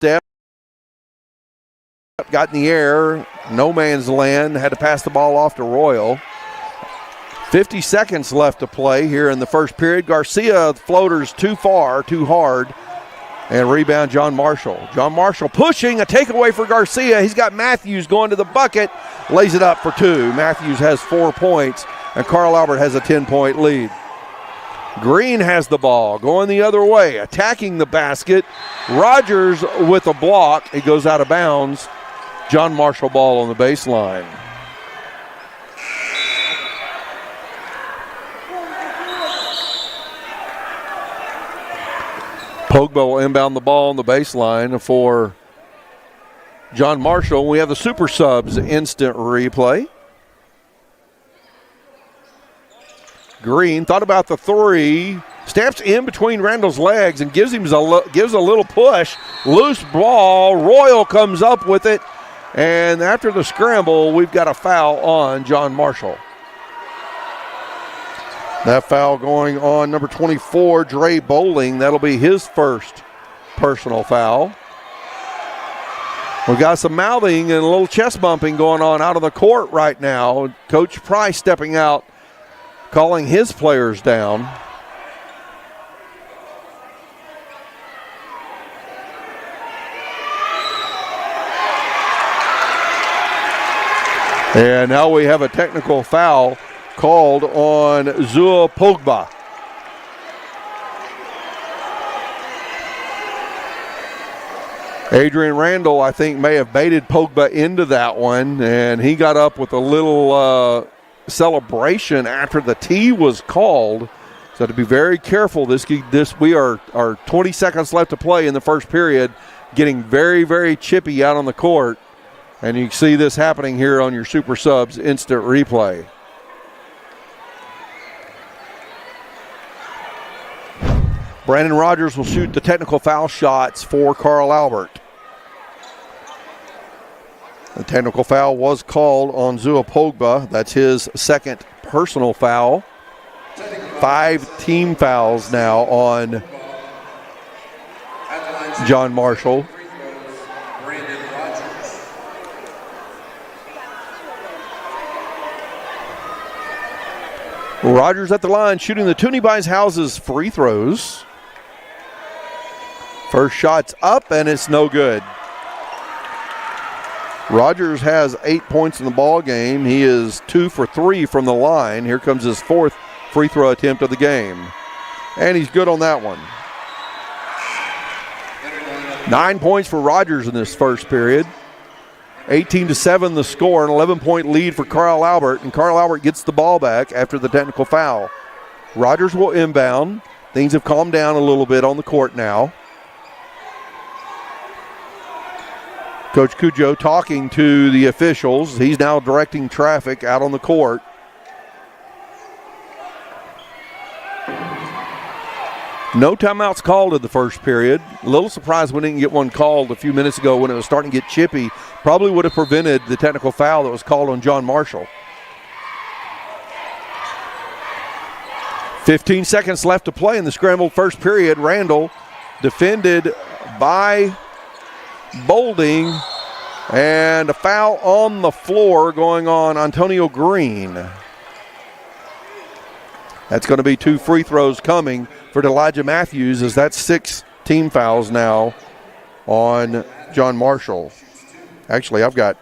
step. Got in the air. No man's land. Had to pass the ball off to Royal. 50 seconds left to play here in the first period. Garcia floaters too far, too hard. And rebound John Marshall. John Marshall pushing, a takeaway for Garcia. He's got Matthews going to the bucket. Lays it up for two. Matthews has 4 points, and Carl Albert has a 10-point lead. Green has the ball, going the other way, attacking the basket. Rogers with a block. It goes out of bounds. John Marshall ball on the baseline. Pogba will inbound the ball on the baseline for John Marshall. We have the super subs instant replay. Green thought about the three, steps in between Randall's legs and gives a little push. Loose ball. Royal comes up with it, and after the scramble, we've got a foul on John Marshall. That foul going on number 24, Dre Bowling. That'll be his first personal foul. We've got some mouthing and a little chest bumping going on out of the court right now. Coach Price stepping out, calling his players down. And now we have a technical foul called on Zua Pogba. Adrian Randall, I think, may have baited Pogba into that one, and he got up with a little celebration after the tee was called. So to be very careful. We are 20 seconds left to play in the first period, getting very, very chippy out on the court, and you see this happening here on your Super Subs instant replay. Brandon Rogers will shoot the technical foul shots for Carl Albert. The technical foul was called on Zua Pogba. That's his second personal foul. 5 team fouls now on John Marshall. Rogers at the line shooting the Toonie Buys Houses free throws. First shot's up, and it's no good. Rogers has 8 points in the ball game. He is 2 for 3 from the line. Here comes his 4th free throw attempt of the game. And he's good on that one. 9 points for Rogers in this first period. 18-7 the score, an 11-point lead for Carl Albert, and Carl Albert gets the ball back after the technical foul. Rogers will inbound. Things have calmed down a little bit on the court now. Coach Cujo talking to the officials. He's now directing traffic out on the court. No timeouts called in the first period. A little surprised we didn't get one called a few minutes ago when it was starting to get chippy. Probably would have prevented the technical foul that was called on John Marshall. 15 seconds left to play in the scrambled first period. Randall defended by Boulding, and a foul on the floor going on Antonio Green. That's going to be 2 free throws coming for Elijah Matthews, as that's 6 team fouls now on John Marshall. Actually, I've got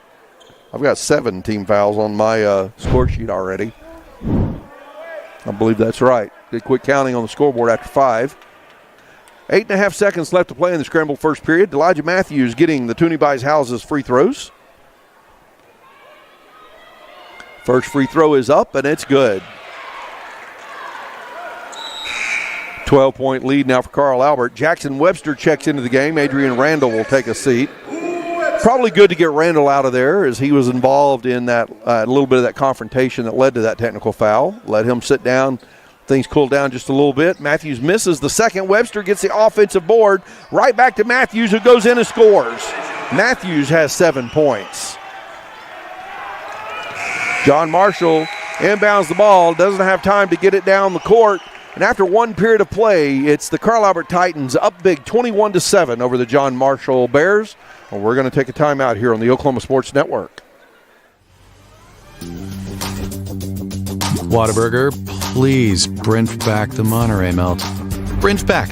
7 team fouls on my score sheet already. I believe that's right. Did quick counting on the scoreboard after 5. 8.5 seconds left to play in the scrambled first period. Elijah Matthews getting the Toonie Buys Houses free throws. First free throw is up, and it's good. 12-point lead now for Carl Albert. Jackson Webster checks into the game. Adrian Randall will take a seat. Probably good to get Randall out of there, as he was involved in that a little bit of that confrontation that led to that technical foul. Let him sit down. Things cooled down just a little bit. Matthews misses the second. Webster gets the offensive board. Right back to Matthews, who goes in and scores. Matthews has 7 points. John Marshall inbounds the ball. Doesn't have time to get it down the court. And after one period of play, it's the Carl Albert Titans up big 21-7 over the John Marshall Bears. And we're going to take a timeout here on the Oklahoma Sports Network. Whataburger, please print back the Monterey Melt. Print back.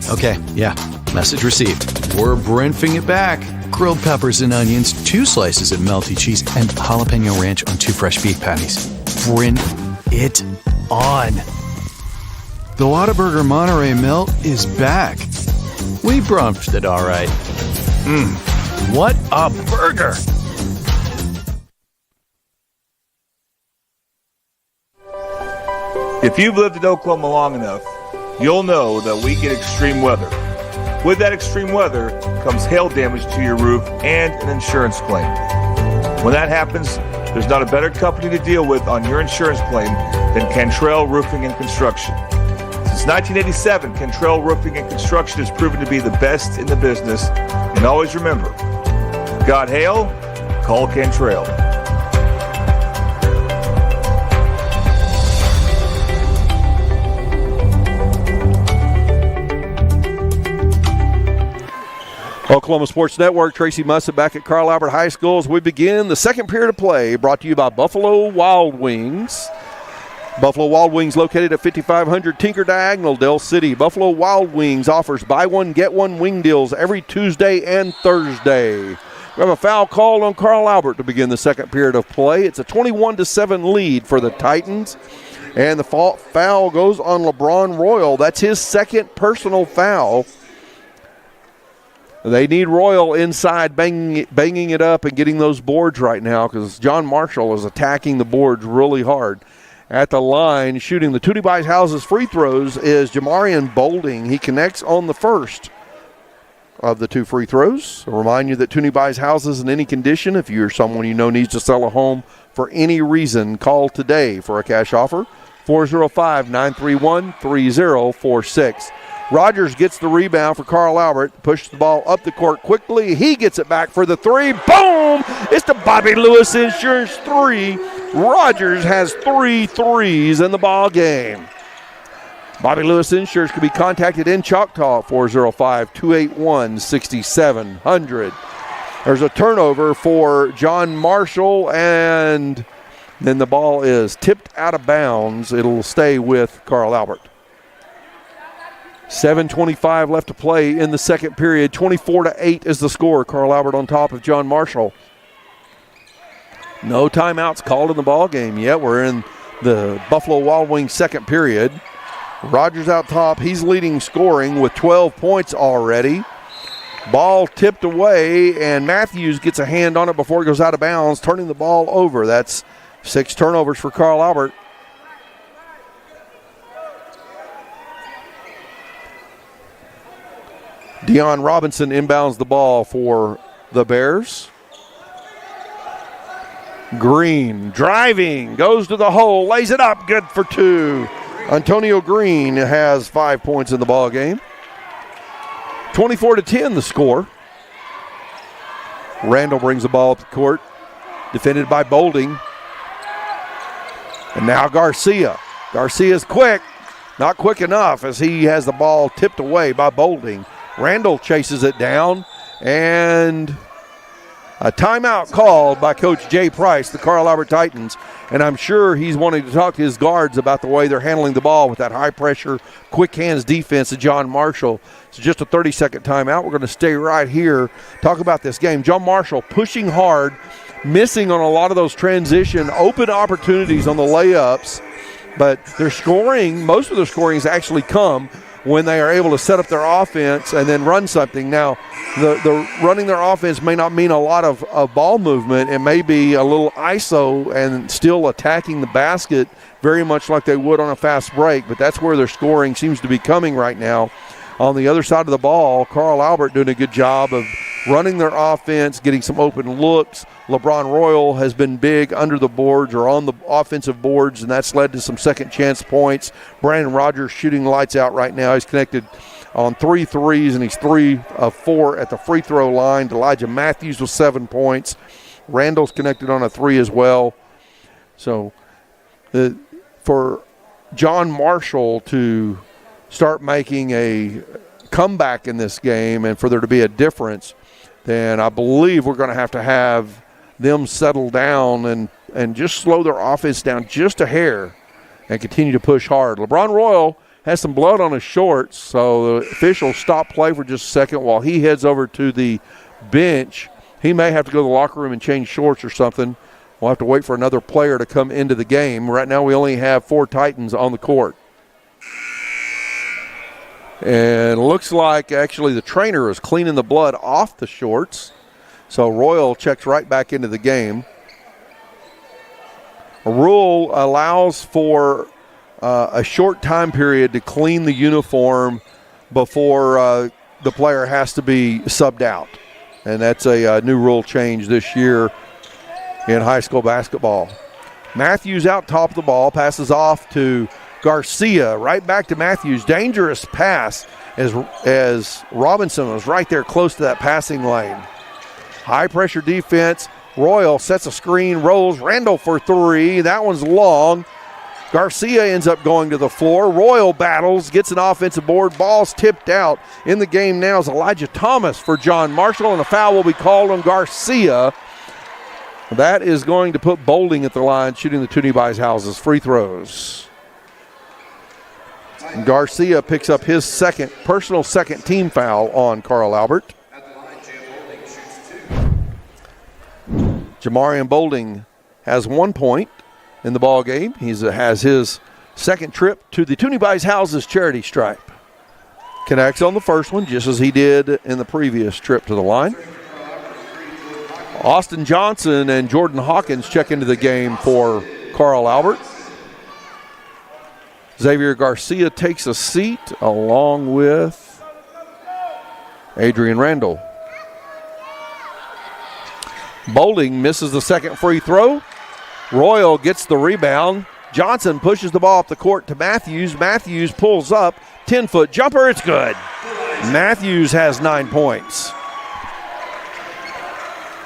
Okay, yeah, message received. We're printing it back. Grilled peppers and onions, 2 slices of melty cheese, and jalapeno ranch on 2 fresh beef patties. Print it on. The Whataburger Monterey Melt is back. We brunched it all right. What a burger! If you've lived in Oklahoma long enough, you'll know that we get extreme weather. With that extreme weather comes hail damage to your roof and an insurance claim. When that happens, there's not a better company to deal with on your insurance claim than Cantrell Roofing and Construction. Since 1987, Cantrell Roofing and Construction has proven to be the best in the business. And always remember, got hail? Call Cantrell. Oklahoma Sports Network, Tracy Mussett back at Carl Albert High School as we begin the second period of play, brought to you by Buffalo Wild Wings. Buffalo Wild Wings located at 5500 Tinker Diagonal, Del City. Buffalo Wild Wings offers buy one, get one wing deals every Tuesday and Thursday. We have a foul called on Carl Albert to begin the second period of play. It's a 21-7 lead for the Titans. And the foul goes on LeBron Royal. That's his second personal foul. They need Royal inside banging it up and getting those boards right now because John Marshall is attacking the boards really hard. At the line, shooting the Toonie Buys Houses free throws is Jamarian Bolding. He connects on the first of the 2 free throws. I'll remind you that Toonie Buys Houses in any condition. If you're someone you know needs to sell a home for any reason, call today for a cash offer, 405-931-3046. Rogers gets the rebound for Carl Albert, pushes the ball up the court quickly. He gets it back for the 3. Boom! It's the Bobby Lewis Insurance 3. Rogers has 3 threes in the ball game. Bobby Lewis Insurance can be contacted in Choctaw, 405-281-6700. There's a turnover for John Marshall, and then the ball is tipped out of bounds. It'll stay with Carl Albert. 7:25 left to play in the second period. 24-8 is the score. Carl Albert on top of John Marshall. No timeouts called in the ball game yet. We're in the Buffalo Wild Wings second period. Rogers out top. He's leading scoring with 12 points already. Ball tipped away, and Matthews gets a hand on it before it goes out of bounds, turning the ball over. That's 6 turnovers for Carl Albert. Deion Robinson inbounds the ball for the Bears. Green driving, goes to the hole, lays it up, good for 2. Antonio Green has 5 points in the ball game. 24-10 the score. Randall brings the ball up the court, defended by Bolding. And now Garcia. Garcia's quick, not quick enough as he has the ball tipped away by Bolding. Randall chases it down, and a timeout called by Coach Jay Price, the Carl Albert Titans, and I'm sure he's wanting to talk to his guards about the way they're handling the ball with that high-pressure, quick hands defense of John Marshall. It's just a 30-second timeout. We're going to stay right here, talk about this game. John Marshall pushing hard, missing on a lot of those transition, open opportunities on the layups, but their scoring, most of their scoring has actually come when they are able to set up their offense and then run something. Now, the running their offense may not mean a lot of ball movement. It may be a little ISO and still attacking the basket very much like they would on a fast break, but that's where their scoring seems to be coming right now. On the other side of the ball, Carl Albert doing a good job of running their offense, getting some open looks. LeBron Royal has been big under the boards or on the offensive boards, and that's led to some second chance points. Brandon Rogers shooting lights out right now. He's connected on 3 threes, and he's 3 of 4 at the free throw line. Elijah Matthews with 7 points. Randall's connected on a 3 as well. So for John Marshall to start making a comeback in this game and for there to be a difference, then I believe we're going to have them settle down and just slow their offense down just a hair and continue to push hard. LeBron Royal has some blood on his shorts, so the officials stop play for just a second while he heads over to the bench. He may have to go to the locker room and change shorts or something. We'll have to wait for another player to come into the game. Right now we only have 4 Titans on the court. And it looks like actually the trainer is cleaning the blood off the shorts. So Royal checks right back into the game. A rule allows for a short time period to clean the uniform before the player has to be subbed out. And that's a new rule change this year in high school basketball. Matthews out top of the ball, passes off to Garcia, right back to Matthews. Dangerous pass as Robinson was right there close to that passing lane. High pressure defense. Royal sets a screen, rolls. Randall for 3. That one's long. Garcia ends up going to the floor. Royal battles, gets an offensive board. Ball's tipped out. In the game now is Elijah Thomas for John Marshall, and a foul will be called on Garcia. That is going to put Bolding at the line, shooting the Toonie Buys Houses free throws. And Garcia picks up his personal second team foul on Carl Albert. Jamarian Bolding has 1 point in the ball game. He has his second trip to the Toonie Buys Houses charity stripe. Connects on the first one, just as he did in the previous trip to the line. Austin Johnson and Jordan Hawkins check into the game for Carl Albert. Xavier Garcia takes a seat along with Adrian Randall. Bolding misses the second free throw. Royal gets the rebound. Johnson pushes the ball up the court to Matthews. Matthews pulls up. 10-foot jumper. It's good. Matthews has 9 points.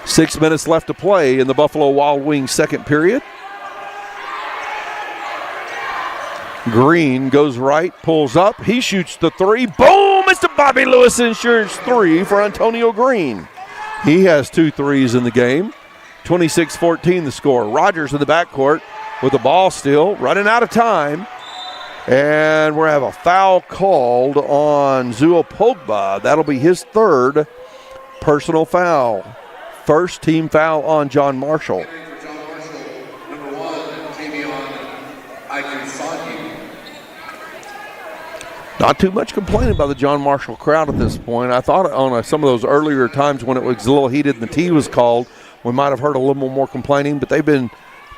6 minutes left to play in the Buffalo Wild Wings second period. Green goes right, pulls up. He shoots the 3. Boom! It's the Bobby Lewis Insurance 3 for Antonio Green. He has 2 threes in the game. 26-14 the score. Rogers in the backcourt with the ball still, running out of time. And we're going to have a foul called on Zua Pogba. That'll be his 3rd personal foul. First team foul on John Marshall. Number 1, Not too much complaining by the John Marshall crowd at this point. I thought on some of those earlier times when it was a little heated and the tee was called, we might have heard a little more complaining, but they've been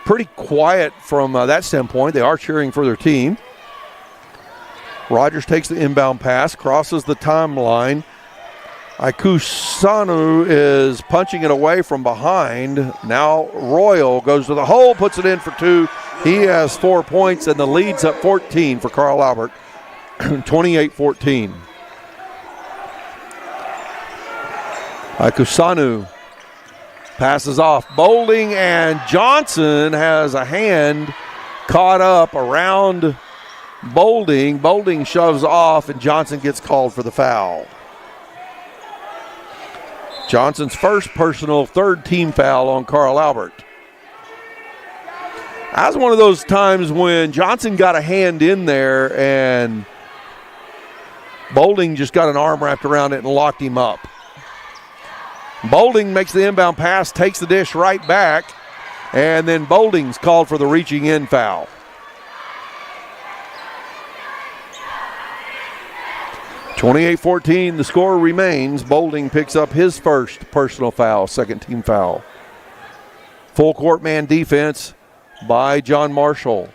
pretty quiet from that standpoint. They are cheering for their team. Rogers takes the inbound pass, crosses the timeline. Aikusanu is punching it away from behind. Now Royal goes to the hole, puts it in for 2. He has 4 points, and the lead's up 14 for Carl Albert. 28-14. Aikusanu passes off. Bolding and Johnson has a hand caught up around Bolding. Bolding shoves off, and Johnson gets called for the foul. Johnson's first personal, 3rd team foul on Carl Albert. That was one of those times when Johnson got a hand in there and Bolding just got an arm wrapped around it and locked him up. Bolding makes the inbound pass, takes the dish right back, and then Bolding's called for the reaching in foul. (28-14) the score remains. Bolding picks up his first personal foul, 2nd team foul. Full court man defense by John Marshall.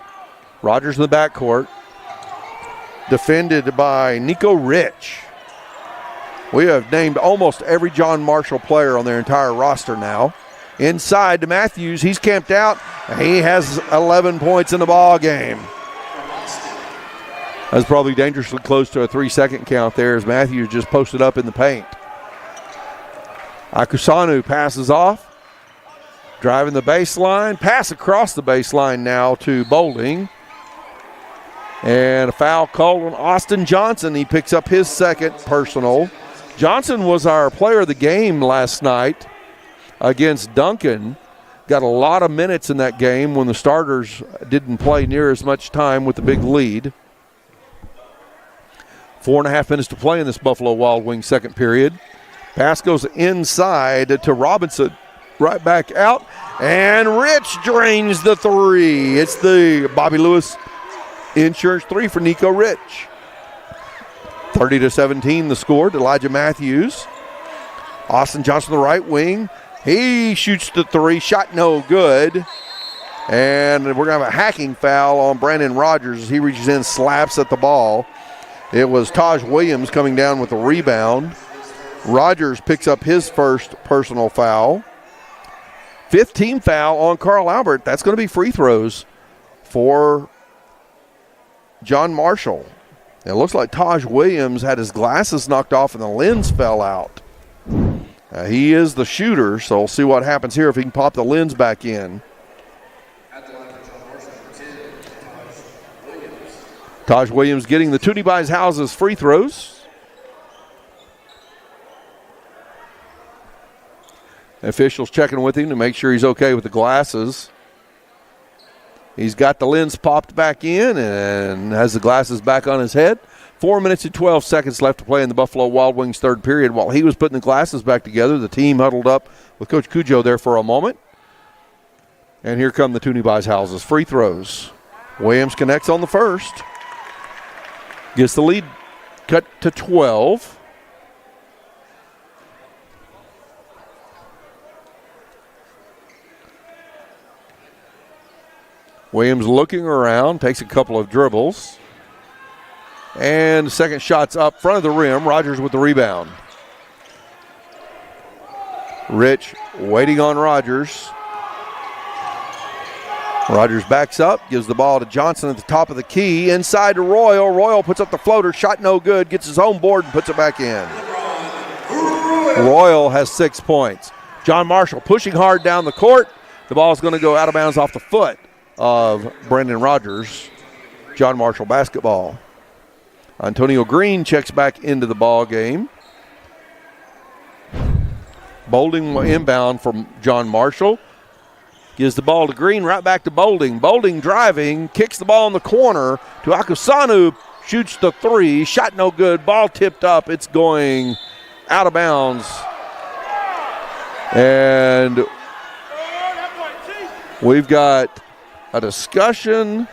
Rogers in the backcourt. Defended by Nico Rich. We have named almost every John Marshall player on their entire roster now. Inside to Matthews. He's camped out. He has 11 points in the ball game. That's probably dangerously close to a 3-second count there as Matthews just posted up in the paint. Aikusanu passes off. Driving the baseline. Pass across the baseline now to Bolding. And a foul called on Austin Johnson. He picks up his second personal. Johnson was our player of the game last night against Duncan. Got a lot of minutes in that game when the starters didn't play near as much time with the big lead. 4.5 minutes to play in this Buffalo Wild Wings second period. Pass goes inside to Robinson. Right back out. And Rich drains the three. It's the Bobby Lewis Insurance three for Nico Rich. 30-17 the score. Elijah Matthews. Austin Johnson, the right wing. He shoots the three. Shot no good. And we're going to have a hacking foul on Brandon Rogers as he reaches in, slaps at the ball. It was Taj Williams coming down with the rebound. Rogers picks up his first personal foul. 15th foul on Carl Albert. That's going to be free throws for John Marshall. It looks like Taj Williams had his glasses knocked off and the lens fell out. He is the shooter, so we'll see what happens here if he can pop the lens back in. Taj Williams getting the Toonie Buys Houses free throws. Officials checking with him to make sure he's okay with the glasses. He's got the lens popped back in and has the glasses back on his head. 4 minutes and 12 seconds left to play in the Buffalo Wild Wings third period. While he was putting the glasses back together, the team huddled up with Coach Cujo there for a moment. And here come the Toonie Buys Houses free throws. Williams connects on the first. Gets the lead cut to 12. Williams looking around, takes a couple of dribbles. And the second shot's up front of the rim. Rogers with the rebound. Rich waiting on Rogers. Rogers backs up, gives the ball to Johnson at the top of the key. Inside to Royal. Royal puts up the floater. Shot no good. Gets his own board and puts it back in. Royal has 6 points. John Marshall pushing hard down the court. The ball is going to go out of bounds off the foot of Brandon Rogers. John Marshall basketball. Antonio Green checks back into the ball game. Bolding inbound from John Marshall. Gives the ball to Green, right back to Bolding. Bolding driving, kicks the ball in the corner to Akusanu. Shoots the three, shot no good. Ball tipped up, it's going out of bounds. And we've got a discussion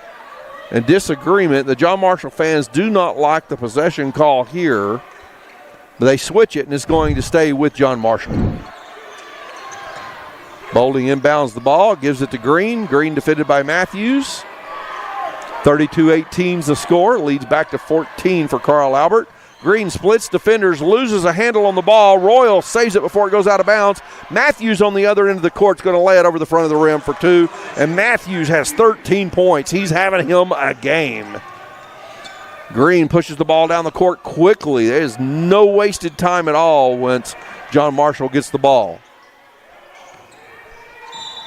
and disagreement. The John Marshall fans do not like the possession call here. But they switch it, and it's going to stay with John Marshall. Bolding inbounds the ball, gives it to Green. Green defended by Matthews. 32-18 is the score. Leads back to 14 for Carl Albert. Green splits defenders, loses a handle on the ball. Royal saves it before it goes out of bounds. Matthews on the other end of the court is going to lay it over the front of the rim for two. And Matthews has 13 points. He's having him a game. Green pushes the ball down the court quickly. There is no wasted time at all once John Marshall gets the ball.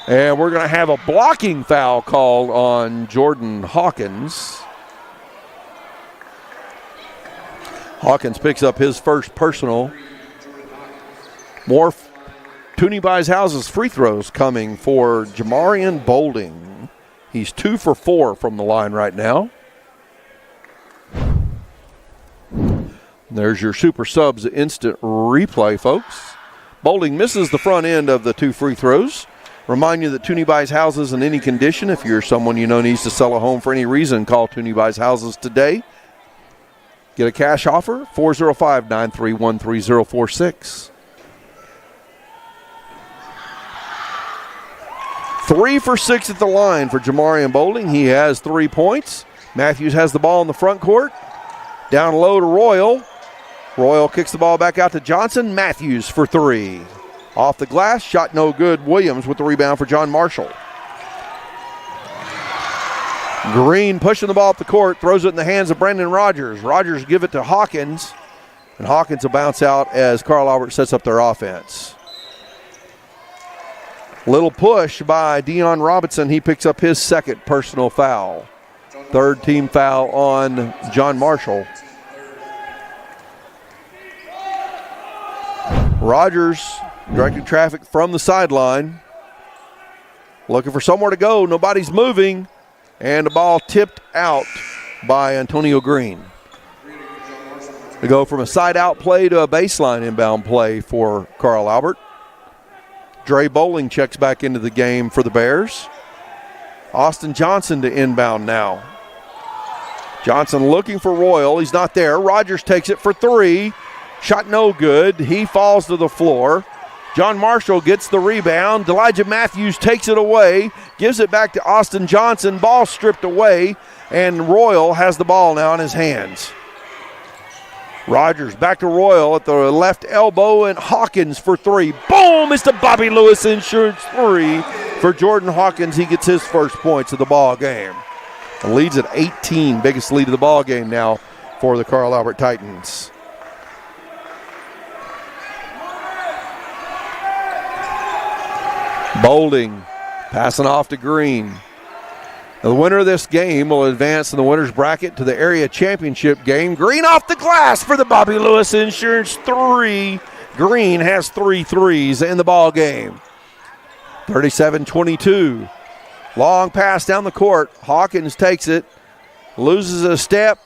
And we're going to have a blocking foul called on Jordan Hawkins. Hawkins picks up his first personal. More Toonie Buys Houses free throws coming for Jamarian Bolding. He's 2 for 4 from the line right now. There's your Super Subs instant replay, folks. Bolding misses the front end of the 2 free throws. Remind you that Toonie Buys Houses in any condition. If you're someone you know needs to sell a home for any reason, call Toonie Buys Houses today. Get a cash offer, 405-931-3046. 3 for 6 at the line for Jamarian Bolding. He has 3 points. Matthews has the ball in the front court. Down low to Royal. Royal kicks the ball back out to Johnson. Matthews for 3. Off the glass, shot no good. Williams with the rebound for John Marshall. Green pushing the ball up the court, throws it in the hands of Brandon Rogers. Rogers give it to Hawkins, and Hawkins will bounce out as Carl Albert sets up their offense. Little push by Deion Robinson. He picks up his second personal foul. Third team foul on John Marshall. Rogers directing traffic from the sideline. Looking for somewhere to go. Nobody's moving. And the ball tipped out by Antonio Green. To go from a side-out play to a baseline inbound play for Carl Albert. Dre Bowling checks back into the game for the Bears. Austin Johnson to inbound now. Johnson looking for Royal. He's not there. Rogers takes it for three. Shot no good. He falls to the floor. John Marshall gets the rebound. Elijah Matthews takes it away. Gives it back to Austin Johnson. Ball stripped away. And Royal has the ball now in his hands. Rogers back to Royal at the left elbow, and Hawkins for three. Boom! It's the Bobby Lewis Insurance three for Jordan Hawkins. He gets his first points of the ball game. And leads at 18, biggest lead of the ball game now for the Carl Albert Titans. Boulding passing off to Green. The winner of this game will advance in the winner's bracket to the area championship game. Green off the glass for the Bobby Lewis Insurance three. Green has 3 threes in the ball game. 37-22. Long pass down the court. Hawkins takes it. Loses a step.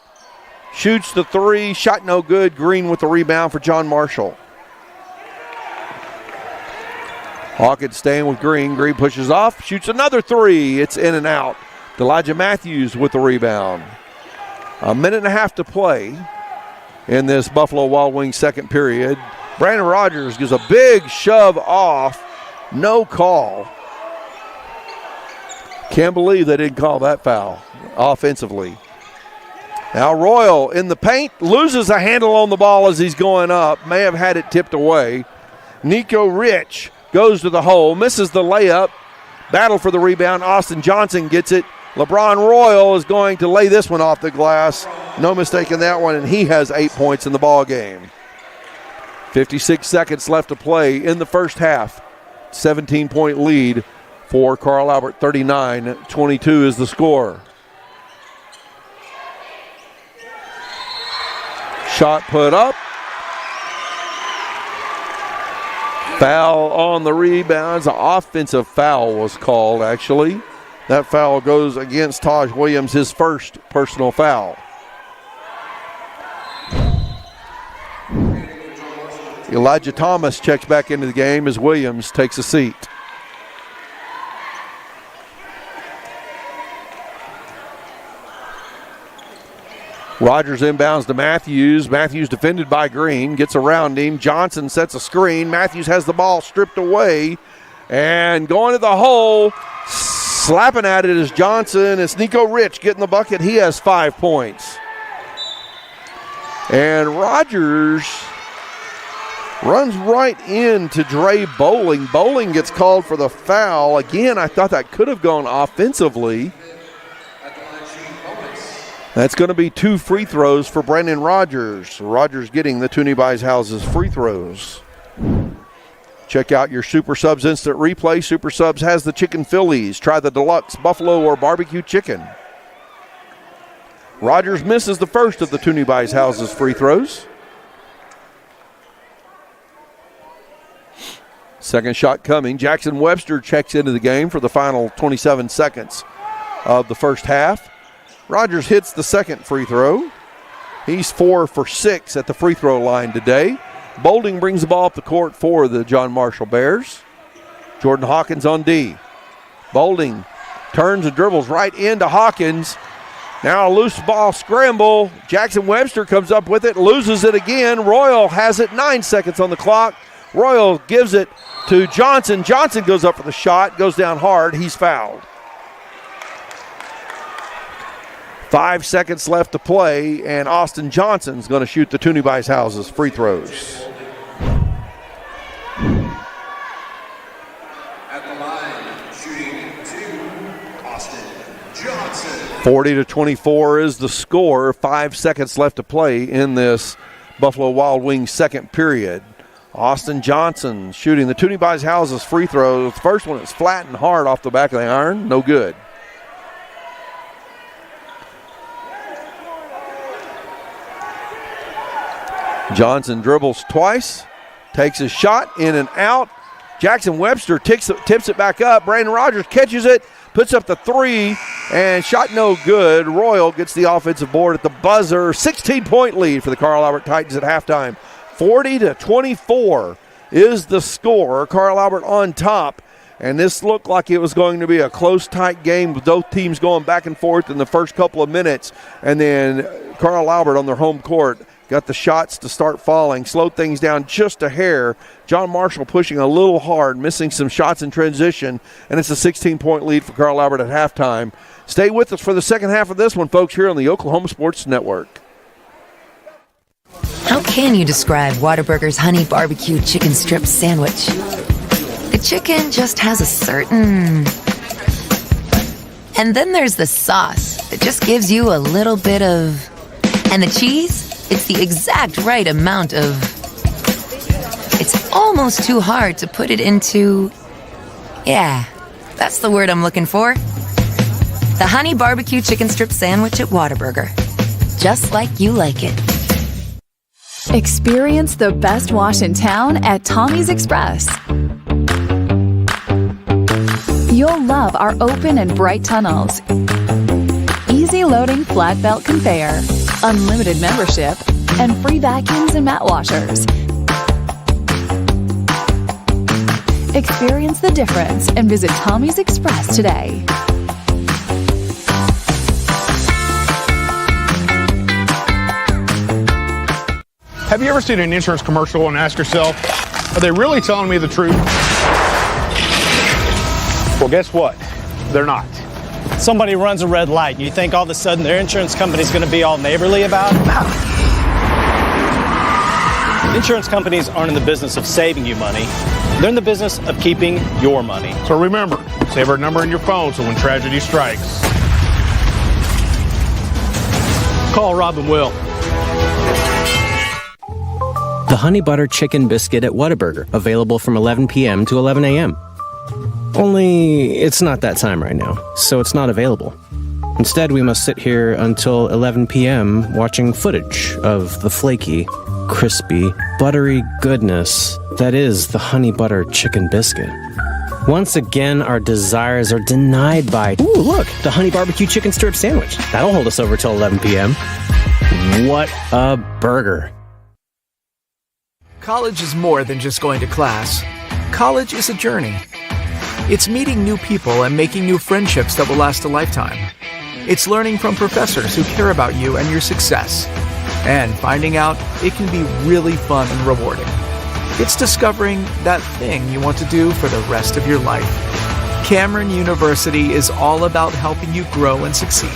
Shoots the three. Shot no good. Green with the rebound for John Marshall. Hawkins staying with Green. Green pushes off. Shoots another three. It's in and out. Elijah Matthews with the rebound. A minute and a half to play in this Buffalo Wild Wings second period. Brandon Rogers gives a big shove off. No call. Can't believe they didn't call that foul offensively. Now Royal in the paint. Loses a handle on the ball as he's going up. May have had it tipped away. Nico Rich goes to the hole. Misses the layup. Battle for the rebound. Austin Johnson gets it. LeBron Royal is going to lay this one off the glass. No mistake in that one, and he has 8 points in the ball game. 56 seconds left to play in the first half. 17-point lead for Carl Albert. 39-22 is the score. Shot put up. Foul on the rebounds. An offensive foul was called, actually. That foul goes against Taj Williams, his first personal foul. Elijah Thomas checks back into the game as Williams takes a seat. Rogers inbounds to Matthews. Matthews defended by Green. Gets around him. Johnson sets a screen. Matthews has the ball stripped away. And going to the hole. Slapping at it is Johnson. It's Nico Rich getting the bucket. He has 5 points. And Rogers runs right into Dre Bowling. Bowling gets called for the foul. Again, I thought that could have gone offensively. That's going to be 2 free throws for Brendan Rogers. Rogers getting the Toonie Buys Houses free throws. Check out your Super Subs instant replay. Super Subs has the chicken Phillies. Try the deluxe buffalo or barbecue chicken. Rogers misses the first of the Toonie Buys Houses free throws. Second shot coming. Jackson Webster checks into the game for the final 27 seconds of the first half. Rogers hits the second free throw. He's 4 for 6 at the free throw line today. Boulding brings the ball up the court for the John Marshall Bears. Jordan Hawkins on D. Boulding turns and dribbles right into Hawkins. Now a loose ball scramble. Jackson Webster comes up with it, loses it again. Royal has it, 9 seconds on the clock. Royal gives it to Johnson. Johnson goes up for the shot, goes down hard. He's fouled. 5 seconds left to play, and Austin Johnson's going to shoot the Toonie Buys Houses free throws. At the line, shooting 2, Austin Johnson. 40-24 is the score. 5 seconds left to play in this Buffalo Wild Wings second period. Austin Johnson shooting the Toonie Buys Houses free throws. The first one is flat and hard off the back of the iron. No good. Johnson dribbles twice, takes a shot, in and out. Jackson Webster tips it back up. Brandon Rogers catches it, puts up the three, and shot no good. Royal gets the offensive board at the buzzer. 16-point lead for the Carl Albert Titans at halftime. 40-24 is the score. Carl Albert on top. And this looked like it was going to be a close, tight game with both teams going back and forth in the first couple of minutes. And then Carl Albert on their home court got the shots to start falling, slowed things down just a hair. John Marshall pushing a little hard, missing some shots in transition, and it's a 16-point lead for Carl Albert at halftime. Stay with us for the second half of this one, folks, here on the Oklahoma Sports Network. How can you describe Whataburger's honey barbecue chicken strip sandwich? The chicken just has a certain... And then there's the sauce that just gives you a little bit of... And the cheese? It's the exact right amount of... It's almost too hard to put it into... Yeah, that's the word I'm looking for. The honey barbecue chicken strip sandwich at Whataburger. Just like you like it. Experience the best wash in town at Tommy's Express. You'll love our open and bright tunnels, easy loading flat belt conveyor, unlimited membership, and free vacuums and mat washers. Experience the difference and visit Tommy's Express today. Have you ever seen an insurance commercial and asked yourself, are they really telling me the truth? Well, guess what? They're not. Somebody runs a red light and you think all of a sudden their insurance company's going to be all neighborly about it? Insurance companies aren't in the business of saving you money. They're in the business of keeping your money. So remember, save our number in your phone so when tragedy strikes, call Rob and Will. The Honey Butter Chicken Biscuit at Whataburger, available from 11 p.m. to 11 a.m. Only it's not that time right now, so it's not available. Instead, we must sit here until 11 p.m. watching footage of the flaky, crispy, buttery goodness that is the Honey Butter Chicken Biscuit. Once again, our desires are denied by, ooh, look, the Honey Barbecue Chicken Strip Sandwich. That'll hold us over till 11 p.m. What a burger. College is more than just going to class. College is a journey. It's meeting new people and making new friendships that will last a lifetime. It's learning from professors who care about you and your success. And finding out it can be really fun and rewarding. It's discovering that thing you want to do for the rest of your life. Cameron University is all about helping you grow and succeed.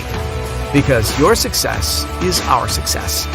Because your success is our success.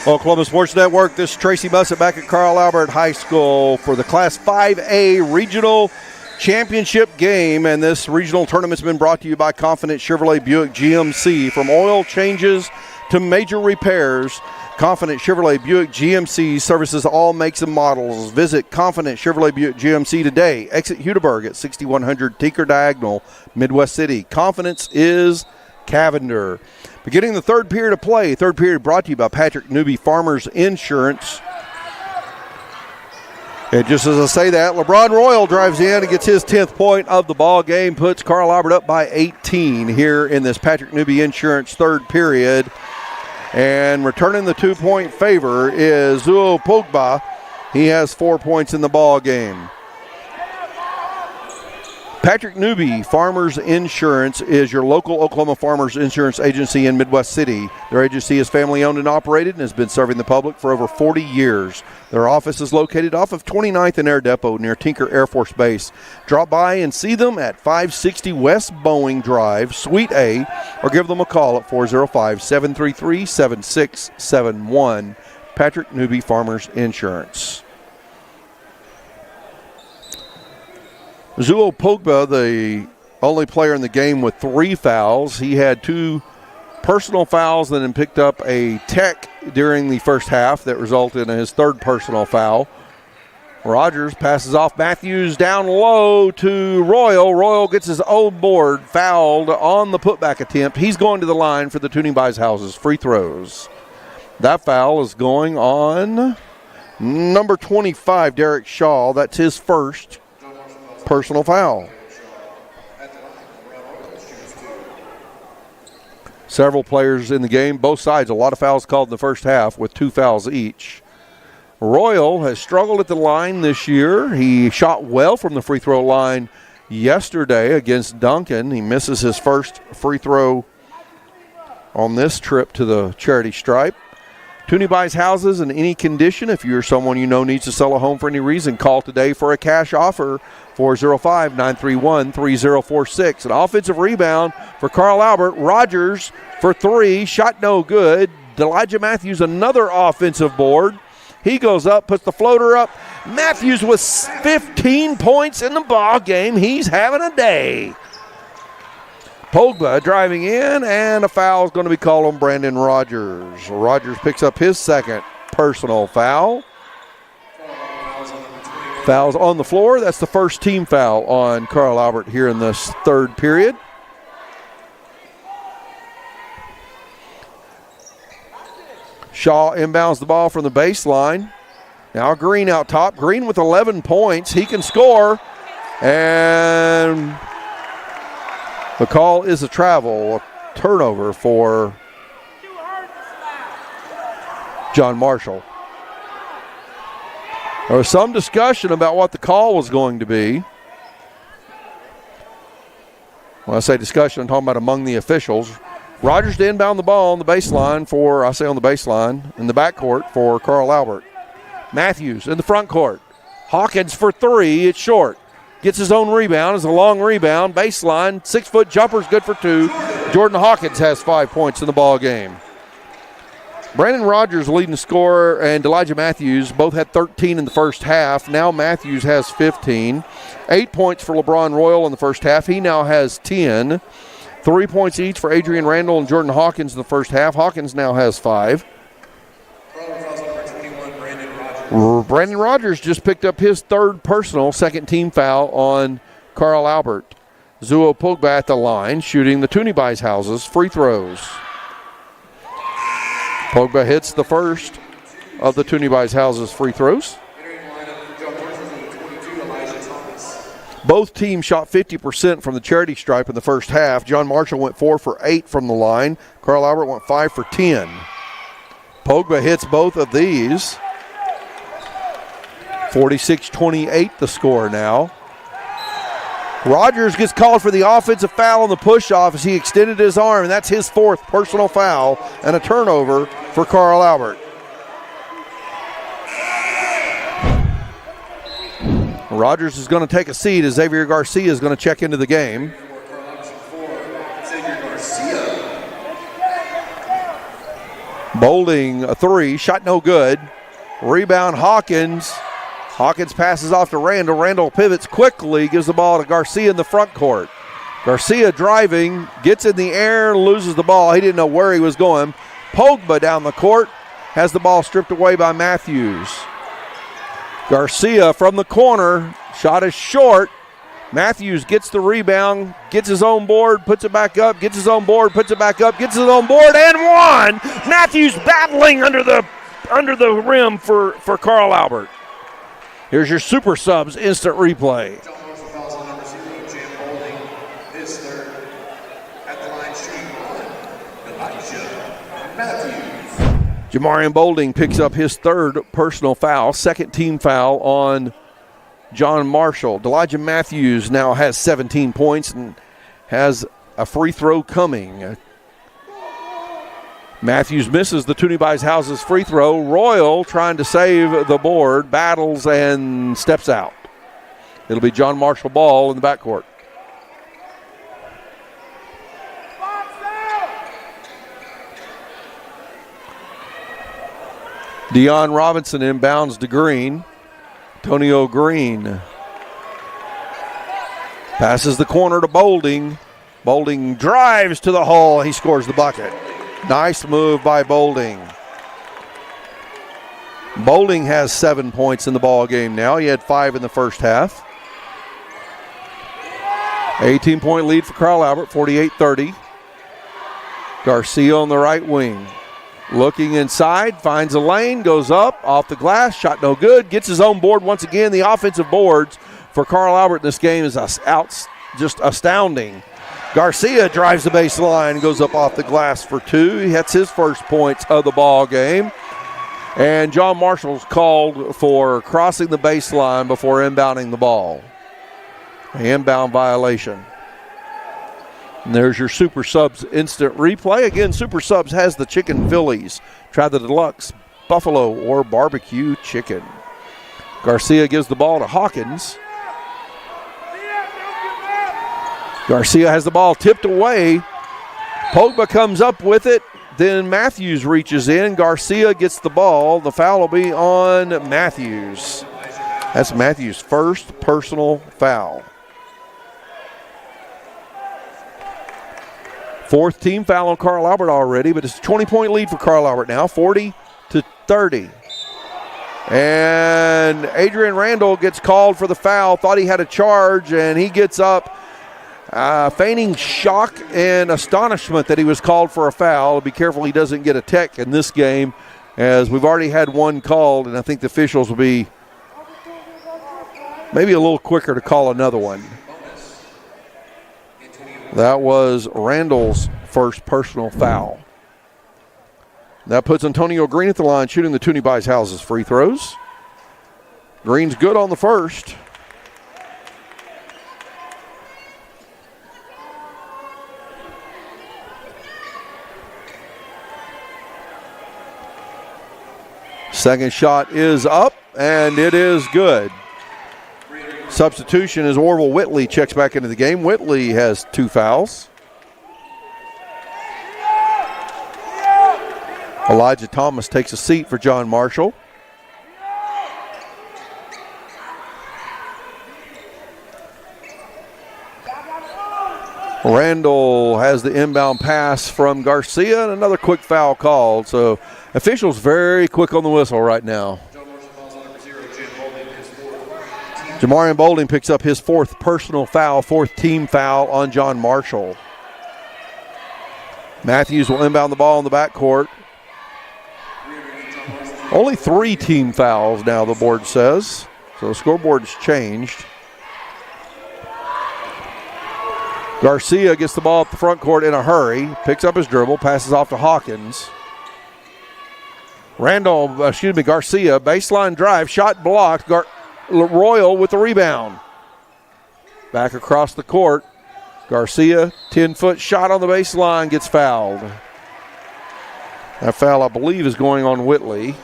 Oklahoma Sports Network, this is Tracy Bussett back at Carl Albert High School for the Class 5A Regional Championship game. And this regional tournament's been brought to you by Confident Chevrolet Buick GMC. From oil changes to major repairs, Confident Chevrolet Buick GMC services all makes and models. Visit Confident Chevrolet Buick GMC today. Exit Hudaburg at 6100 Tinker Diagonal, Midwest City. Confidence is Cavender. Beginning the third period of play. Third period brought to you by Patrick Newby Farmers Insurance. And just as I say that, LeBron Royal drives in and gets his 10th point of the ball game, puts Carl Albert up by 18 here in this Patrick Newby Insurance third period. And returning the 2-point favor is Zuo Pogba. He has 4 points in the ball game. Patrick Newby Farmers Insurance is your local Oklahoma Farmers Insurance agency in Midwest City. Their agency is family owned and operated and has been serving the public for over 40 years. Their office is located off of 29th and Air Depot near Tinker Air Force Base. Drop by and see them at 560 West Boeing Drive, Suite A, or give them a call at 405-733-7671. Patrick Newby Farmers Insurance. Zuo Pogba, the only player in the game with 3 fouls. He had 2 personal fouls and then picked up a tech during the first half that resulted in his 3rd personal foul. Rogers passes off Matthews down low to Royal. Royal gets his own board fouled on the putback attempt. He's going to the line for the Tuning Buys Houses free throws. That foul is going on number 25, Derek Shaw. That's his first personal foul. Several players in the game, both sides, a lot of fouls called in the first half with 2 fouls each. Royal has struggled at the line this year. He shot well from the free throw line yesterday against Duncan. He misses his first free throw on this trip to the charity stripe. Tuning Buys Houses in any condition. If you're someone you know needs to sell a home for any reason, call today for a cash offer, 405-931-3046. An offensive rebound for Carl Albert. Rogers for 3, shot no good. Elijah Matthews, another offensive board. He goes up, puts the floater up. Matthews with 15 points in the ball game. He's having a day. Pogba driving in, and a foul is going to be called on Brandon Rogers. Rogers picks up his 2nd personal foul. Fouls on the floor. That's the first team foul on Carl Albert here in this third period. Shaw inbounds the ball from the baseline. Now Green out top. Green with 11 points. He can score. And the call is a travel, a turnover for John Marshall. There was some discussion about what the call was going to be. When I say discussion, I'm talking about among the officials. Rogers to inbound the ball on the baseline for, I say on the baseline, in the backcourt for Carl Albert. Matthews in the front court. Hawkins for 3, it's short. Gets his own rebound. It's a long rebound. Baseline, 6-foot jumper's good for 2. Jordan Hawkins has 5 points in the ball game. Brandon Rogers leading the scorer and Elijah Matthews both had 13 in the first half. Now Matthews has 15. 8 points for LeBron Royal in the first half. He now has 10. 3 points each for Adrian Randall and Jordan Hawkins in the first half. Hawkins now has 5. Brandon Rogers just picked up his 3rd personal, 2nd team foul on Carl Albert. Zuo Pogba at the line, shooting the Tuning Buys Houses free throws. Pogba hits the first of the Tuning Buys Houses free throws. Both teams shot 50% from the charity stripe in the first half. John Marshall went 4 for 8 from the line. Carl Albert went 5 for 10. Pogba hits both of these. 46-28 the score now. Rogers gets called for the offensive foul on the push-off as he extended his arm, and that's his 4th personal foul and a turnover for Carl Albert. Rogers is going to take a seat as Xavier Garcia is going to check into the game. Bolding a three, shot no good. Rebound Hawkins. Hawkins passes off to Randall. Randall pivots quickly, gives the ball to Garcia in the front court. Garcia driving, gets in the air, loses the ball. He didn't know where he was going. Pogba down the court, has the ball stripped away by Matthews. Garcia from the corner, shot is short. Matthews gets the rebound, gets his own board, puts it back up, gets his own board, puts it back up, gets his own board, and one! Matthews battling under the rim for Carl Albert. Here's your super subs instant replay. Jamarian Bolding picks up his third personal foul, second team foul on John Marshall. Elijah Matthews now has 17 points and has a free throw coming. Matthews misses the Toonie Buys Houses free throw. Royal trying to save the board, battles and steps out. It'll be John Marshall ball in the backcourt. Deion Robinson inbounds to Green. Antonio Green passes the corner to Bolding. Bolding drives to the hole. He scores the bucket. Nice move by Bolding. Bolding has 7 points in the ball game now. He had 5 in the first half. 18-point lead for Carl Albert, 48-30. Garcia on the right wing. Looking inside, finds a lane, goes up, off the glass, shot no good, gets his own board once again. The offensive boards for Carl Albert in this game is just astounding. Garcia drives the baseline, goes up off the glass for 2. That's his first points of the ball game. And John Marshall's called for crossing the baseline before inbounding the ball. An inbound violation. And there's your Super Subs instant replay. Again, Super Subs has the chicken Phillies. Try the deluxe buffalo or barbecue chicken. Garcia gives the ball to Hawkins. Garcia has the ball tipped away. Pogba comes up with it. Then Matthews reaches in. Garcia gets the ball. The foul will be on Matthews. That's Matthews' first personal foul. Fourth team foul on Carl Albert already, but it's a 20-point lead for Carl Albert now, 40-30. And Adrian Randall gets called for the foul, thought he had a charge, and he gets up, feigning shock and astonishment that he was called for a foul. Be careful he doesn't get a tech in this game, as we've already had one called, and I think the officials will be maybe a little quicker to call another one. That was Randall's first personal foul. That puts Antonio Green at the line, shooting the Toonie Buys Houses free throws. Green's good on the first. Second shot is up, and it is good. Substitution as Orville Whitley checks back into the game. Whitley has 2 fouls. Elijah Thomas takes a seat for John Marshall. Randall has the inbound pass from Garcia, and another quick foul called. So officials very quick on the whistle right now. Jamarian Bolding picks up his 4th personal foul, 4th team foul on John Marshall. Matthews will inbound the ball in the backcourt. Only 3 team fouls now, the board says. So the scoreboard's changed. Garcia gets the ball up the front court in a hurry, picks up his dribble, passes off to Hawkins. Garcia, baseline drive, shot blocked. Royal with the rebound. Back across the court. Garcia, 10-foot shot on the baseline, gets fouled. That foul, I believe, is going on Whitley.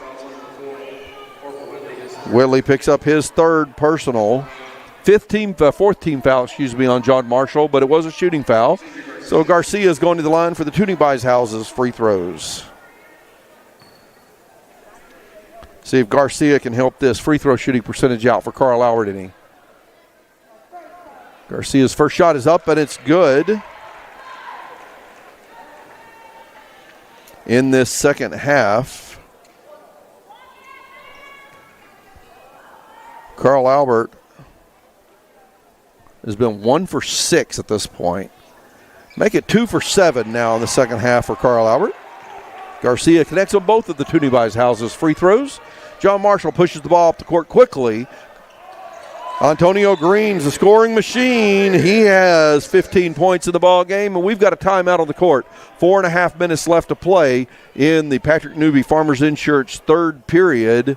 Whitley picks up his 3rd personal. 4th team foul, on John Marshall, but it was a shooting foul. So Garcia is going to the line for the Toonie Buys Houses free throws. See if Garcia can help this free throw shooting percentage out for Carl Albert any. Garcia's first shot is up, and it's good. In this second half, Carl Albert has been 1 for 6 at this point. Make it 2 for 7 now in the second half for Carl Albert. Garcia connects on both of the Toonie Buys Houses free throws. John Marshall pushes the ball up the court quickly. Antonio Green's the scoring machine. He has 15 points in the ball game, and we've got a timeout on the court. 4.5 minutes left to play in the Patrick Newby Farmers Insurance third period.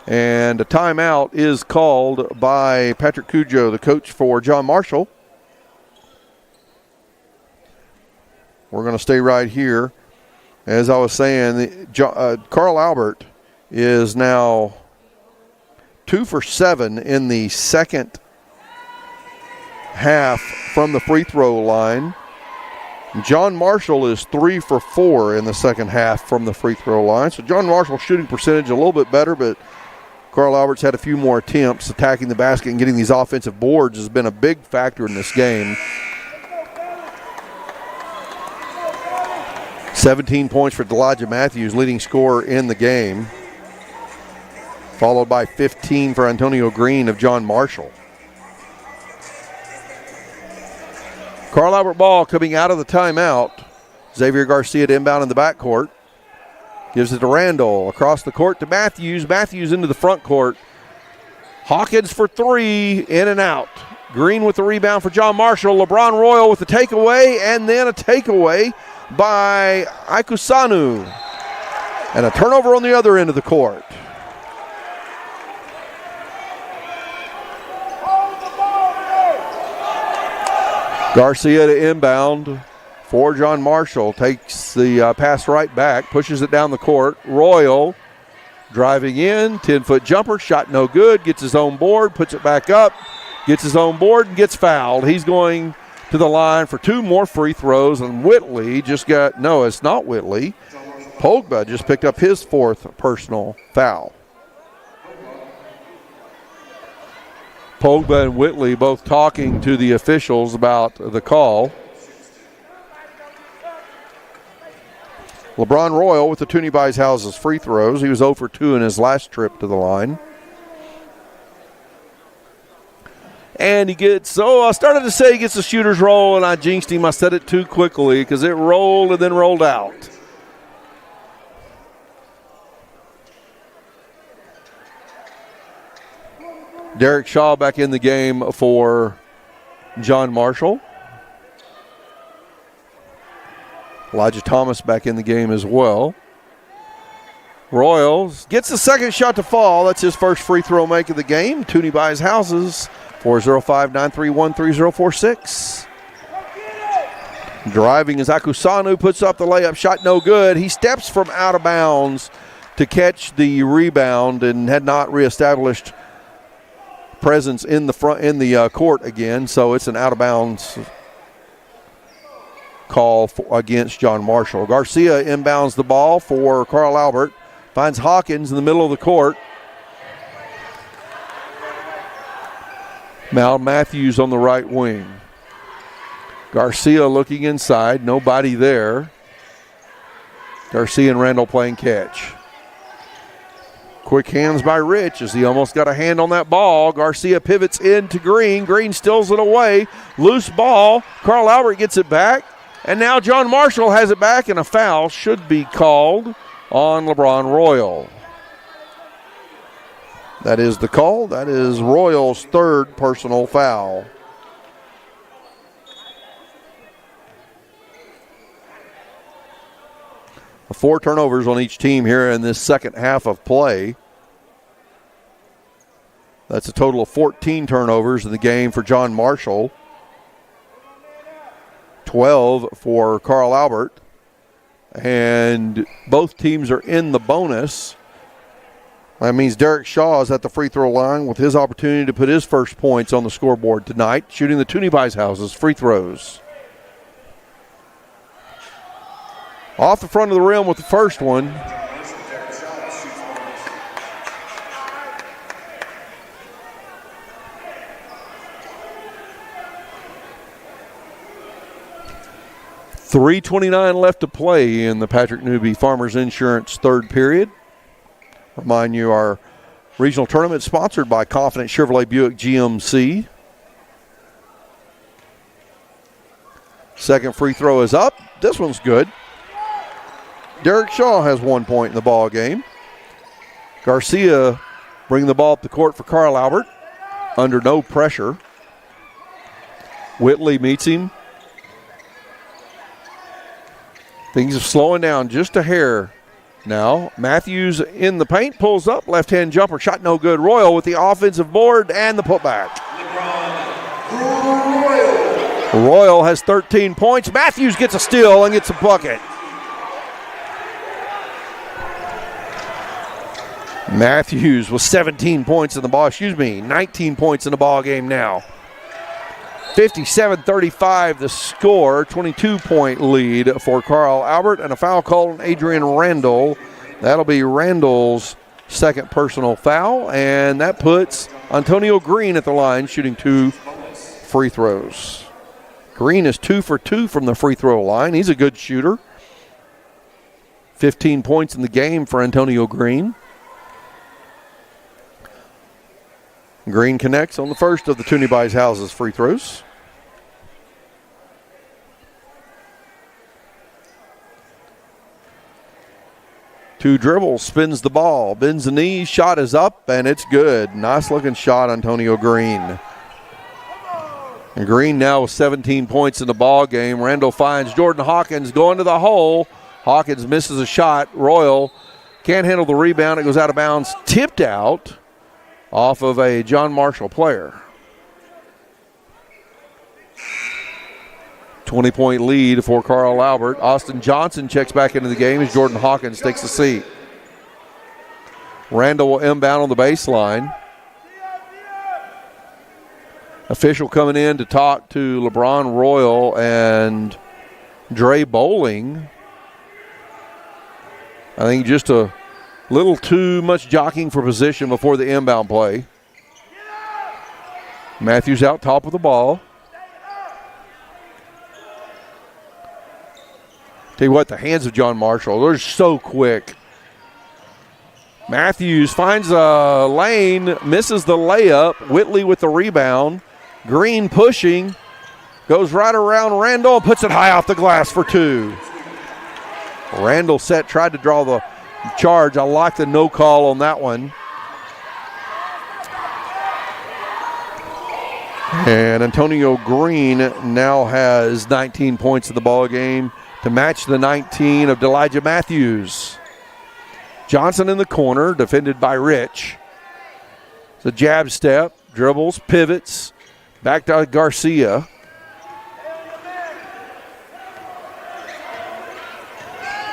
And a timeout is called by Patrick Cujo, the coach for John Marshall. We're going to stay right here. As I was saying, Carl Albert is now 2 for 7 in the second half from the free throw line. John Marshall is 3 for 4 in the second half from the free throw line. So John Marshall's shooting percentage a little bit better, but Carl Albert's had a few more attempts attacking the basket and getting these offensive boards has been a big factor in this game. 17 points for Elijah Matthews, leading scorer in the game, followed by 15 for Antonio Green of John Marshall. Carl Albert ball coming out of the timeout. Xavier Garcia to inbound in the backcourt. Gives it to Randall. Across the court to Matthews. Matthews into the front court. Hawkins for 3. In and out. Green with the rebound for John Marshall. LeBron Royal with the takeaway. And then a takeaway by Ikusanu. And a turnover on the other end of the court. Garcia to inbound for John Marshall. Takes the pass right back, pushes it down the court. Royal driving in, 10-foot jumper, shot no good, gets his own board, puts it back up, gets his own board and gets fouled. He's going to the line for 2 more free throws, and Whitley just got, no, it's not Whitley. Pogba just picked up his 4th personal foul. Pogba and Whitley both talking to the officials about the call. LeBron Royal with the Toonie Buys Houses free throws. He was 0 for 2 in his last trip to the line. And he gets, I started to say he gets the shooter's roll, and I jinxed him. I said it too quickly because it rolled and then rolled out. Derek Shaw back in the game for John Marshall. Elijah Thomas back in the game as well. Royals gets the second shot to fall. That's his first free throw make of the game. Toonie Buys Houses, 405-931-3046. Driving is Akusanu, puts up the layup, shot no good. He steps from out of bounds to catch the rebound and had not reestablished presence in the front court again, so it's an out of bounds call against John Marshall. Garcia inbounds the ball for Carl Albert, finds Hawkins in the middle of the court. Mal Matthews on the right wing. Garcia looking inside, nobody there. Garcia and Randall playing catch. Quick hands by Rich as he almost got a hand on that ball. Garcia pivots into Green. Green steals it away. Loose ball. Carl Albert gets it back. And now John Marshall has it back, and a foul should be called on LeBron Royal. That is the call. That is Royal's 3rd personal foul. Four turnovers on each team here in this second half of play. That's a total of 14 turnovers in the game for John Marshall. 12 for Carl Albert. And both teams are in the bonus. That means Derek Shaw is at the free throw line with his opportunity to put his first points on the scoreboard tonight, shooting the Toonie Buys Houses free throws. Off the front of the rim with the first one. 3:29 left to play in the Patrick Newby Farmers Insurance third period. Remind you, our regional tournament is sponsored by Confident Chevrolet Buick GMC. Second free throw is up. This one's good. Derek Shaw has 1 point in the ball game. Garcia bringing the ball up the court for Carl Albert under no pressure. Whitley meets him. Things are slowing down just a hair now. Matthews in the paint, pulls up, left-hand jumper, shot no good. Royal with the offensive board and the putback. Royal has 13 points. Matthews gets a steal and gets a bucket. Matthews with 17 points in the ball, 19 points in the ball game now. 57-35 the score, 22-point lead for Carl Albert, and a foul called on Adrian Randall. That'll be Randall's second personal foul, and that puts Antonio Green at the line shooting 2 free throws. Green is 2 for 2 from the free throw line. He's a good shooter. 15 points in the game for Antonio Green. Green connects on the first of the Toonie Buys Houses free throws. Two dribbles, spins the ball, bends the knees, shot is up, and it's good. Nice looking shot, Antonio Green. And Green now with 17 points in the ball game. Randall finds Jordan Hawkins going to the hole. Hawkins misses a shot. Royal can't handle the rebound. It goes out of bounds, tipped out off of a John Marshall player. 20-point lead for Carl Albert. Austin Johnson checks back into the game as Jordan Hawkins takes a seat. Randall will inbound on the baseline. Official coming in to talk to LeBron Royal and Dre Bowling. I think just a little too much jockeying for position before the inbound play. Matthews out top of the ball. Tell you what, the hands of John Marshall, they're so quick. Matthews finds a lane, misses the layup. Whitley with the rebound. Green pushing, goes right around Randall and puts it high off the glass for 2. Randall tried to draw the charge. I like the no call on that one. And Antonio Green now has 19 points in the ball game to match the 19 of D'Elijah Matthews. Johnson in the corner, defended by Rich. It's a jab step, dribbles, pivots, back to Garcia.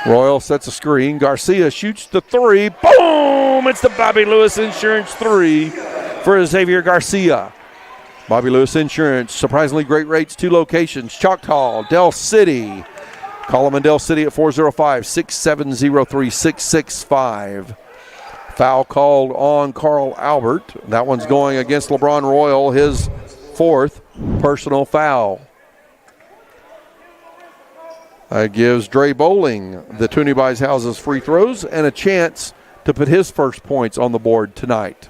Royal sets a screen. Garcia shoots the 3. Boom! It's the Bobby Lewis Insurance 3 for Xavier Garcia. Bobby Lewis Insurance, surprisingly great rates, 2 locations, Choctaw, Del City. Call them in Del City at 405-670-3665. Foul called on Carl Albert. That one's going against LeBron Royal, his 4th personal foul. That gives Dre Bowling the Toonie Buys Houses free throws and a chance to put his first points on the board tonight.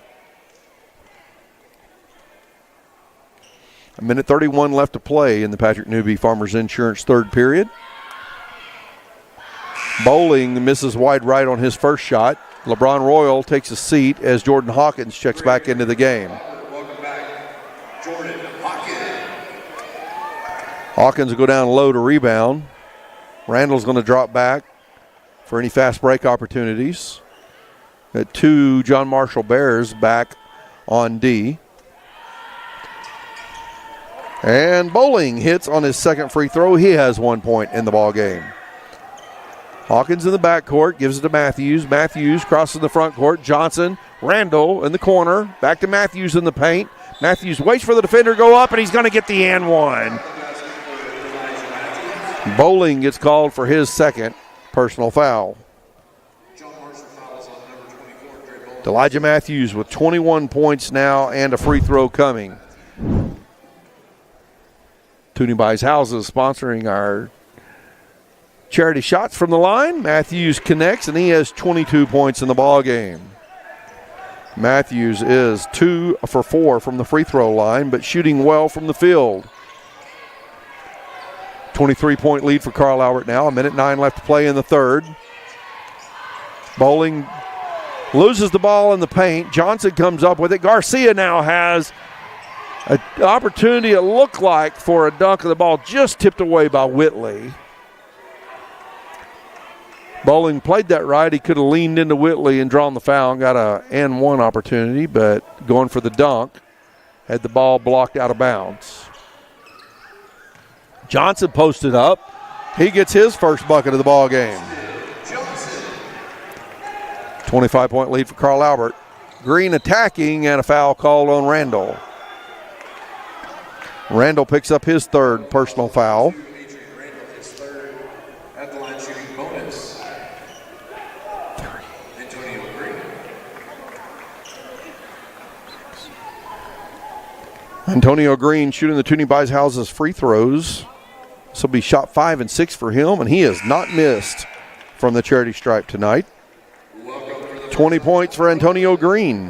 1:31 left to play in the Patrick Newby Farmers Insurance third period. Bowling misses wide right on his first shot. LeBron Royal takes a seat as Jordan Hawkins checks back into the game. Welcome back, Jordan Hawkins. Hawkins will go down low to rebound. Randall's going to drop back for any fast break opportunities. Got 2 John Marshall Bears back on D. And Bowling hits on his second free throw. He has 1 point in the ball game. Hawkins in the backcourt, gives it to Matthews. Matthews crosses the front court. Johnson, Randall in the corner. Back to Matthews in the paint. Matthews waits for the defender to go up, and he's going to get the and one. Bowling gets called for his second personal foul. D'Elijah Matthews with 21 points now and a free throw coming. Toonie Buys Houses sponsoring our Charity shots from the line. Matthews connects, and he has 22 points in the ball game. Matthews is 2 for 4 from the free throw line, but shooting well from the field. 23-point lead for Carl Albert now. 1:09 left to play in the third. Bowling loses the ball in the paint. Johnson comes up with it. Garcia now has an opportunity, it looked like, for a dunk of the ball, just tipped away by Whitley. Bowling played that right. He could have leaned into Whitley and drawn the foul and got a N1 opportunity, but going for the dunk, had the ball blocked out of bounds. Johnson posted up. He gets his first bucket of the ball game. 25-point lead for Carl Albert. Green attacking, and a foul called on Randall. Randall picks up his third personal foul. Antonio Green shooting the Toonie Buys Houses free throws. This will be shot 5 and 6 for him, and he has not missed from the charity stripe tonight. 20 points for Antonio Green.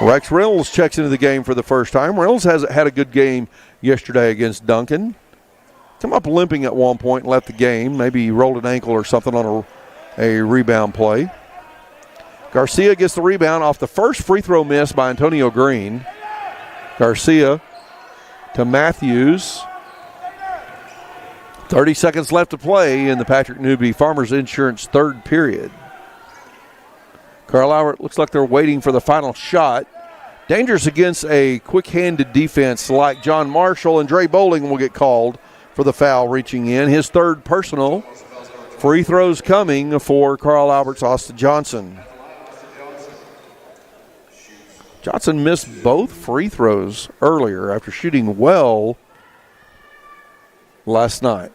Rex Reynolds checks into the game for the first time. Reynolds has had a good game yesterday against Duncan. Come up limping at one point and left the game. Maybe he rolled an ankle or something on a rebound play. Garcia gets the rebound off the first free throw miss by Antonio Green. Garcia to Matthews. 30 seconds left to play in the Patrick Newby Farmers Insurance third period. Carl Albert looks like they're waiting for the final shot. Dangerous against a quick-handed defense like John Marshall, and Dre Bowling will get called for the foul reaching in. His third personal. Free throws coming for Carl Albert's Austin Johnson. Johnson missed both free throws earlier after shooting well last night.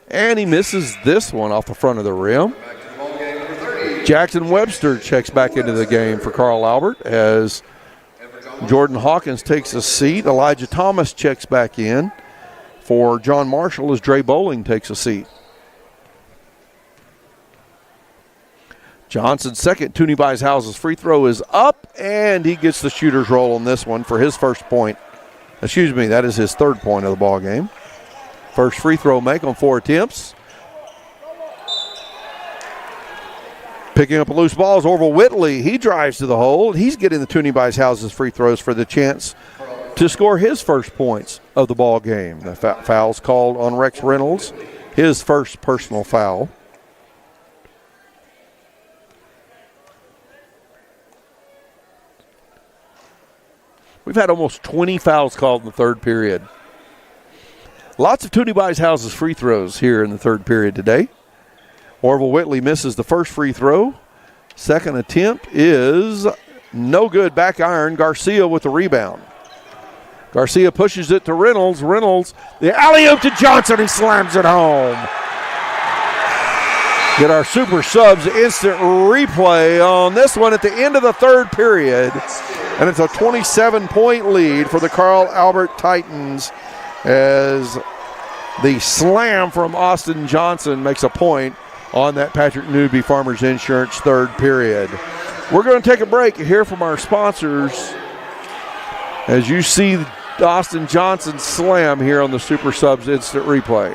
And he misses this one off the front of the rim. Jackson Webster checks back into the game for Carl Albert as Jordan Hawkins takes a seat. Elijah Thomas checks back in for John Marshall as Dre Bowling takes a seat. Johnson's second Toonie Buys Houses free throw is up, and he gets the shooter's roll on this one for his first point. Excuse me, that is his third point of the ball game. First free throw make on 4 attempts. Picking up a loose ball is Orville Whitley. He drives to the hole. He's getting the Toonie Buys Houses free throws for the chance to score his first points of the ball game. The foul's called on Rex Reynolds, his first personal foul. We've had almost 20 fouls called in the third period. Lots of Toonie Buys Houses free throws here in the third period today. Orville Whitley misses the first free throw. Second attempt is no good. Back iron. Garcia with the rebound. Garcia pushes it to Reynolds. Reynolds, the alley-oop to Johnson. He slams it home. Get our super subs instant replay on this one at the end of the third period. And it's a 27-point lead for the Carl Albert Titans as the slam from Austin Johnson makes a point on that Patrick Newby Farmers Insurance third period. We're going to take a break and hear from our sponsors as you see Austin Johnson slam here on the Super Subs Instant Replay.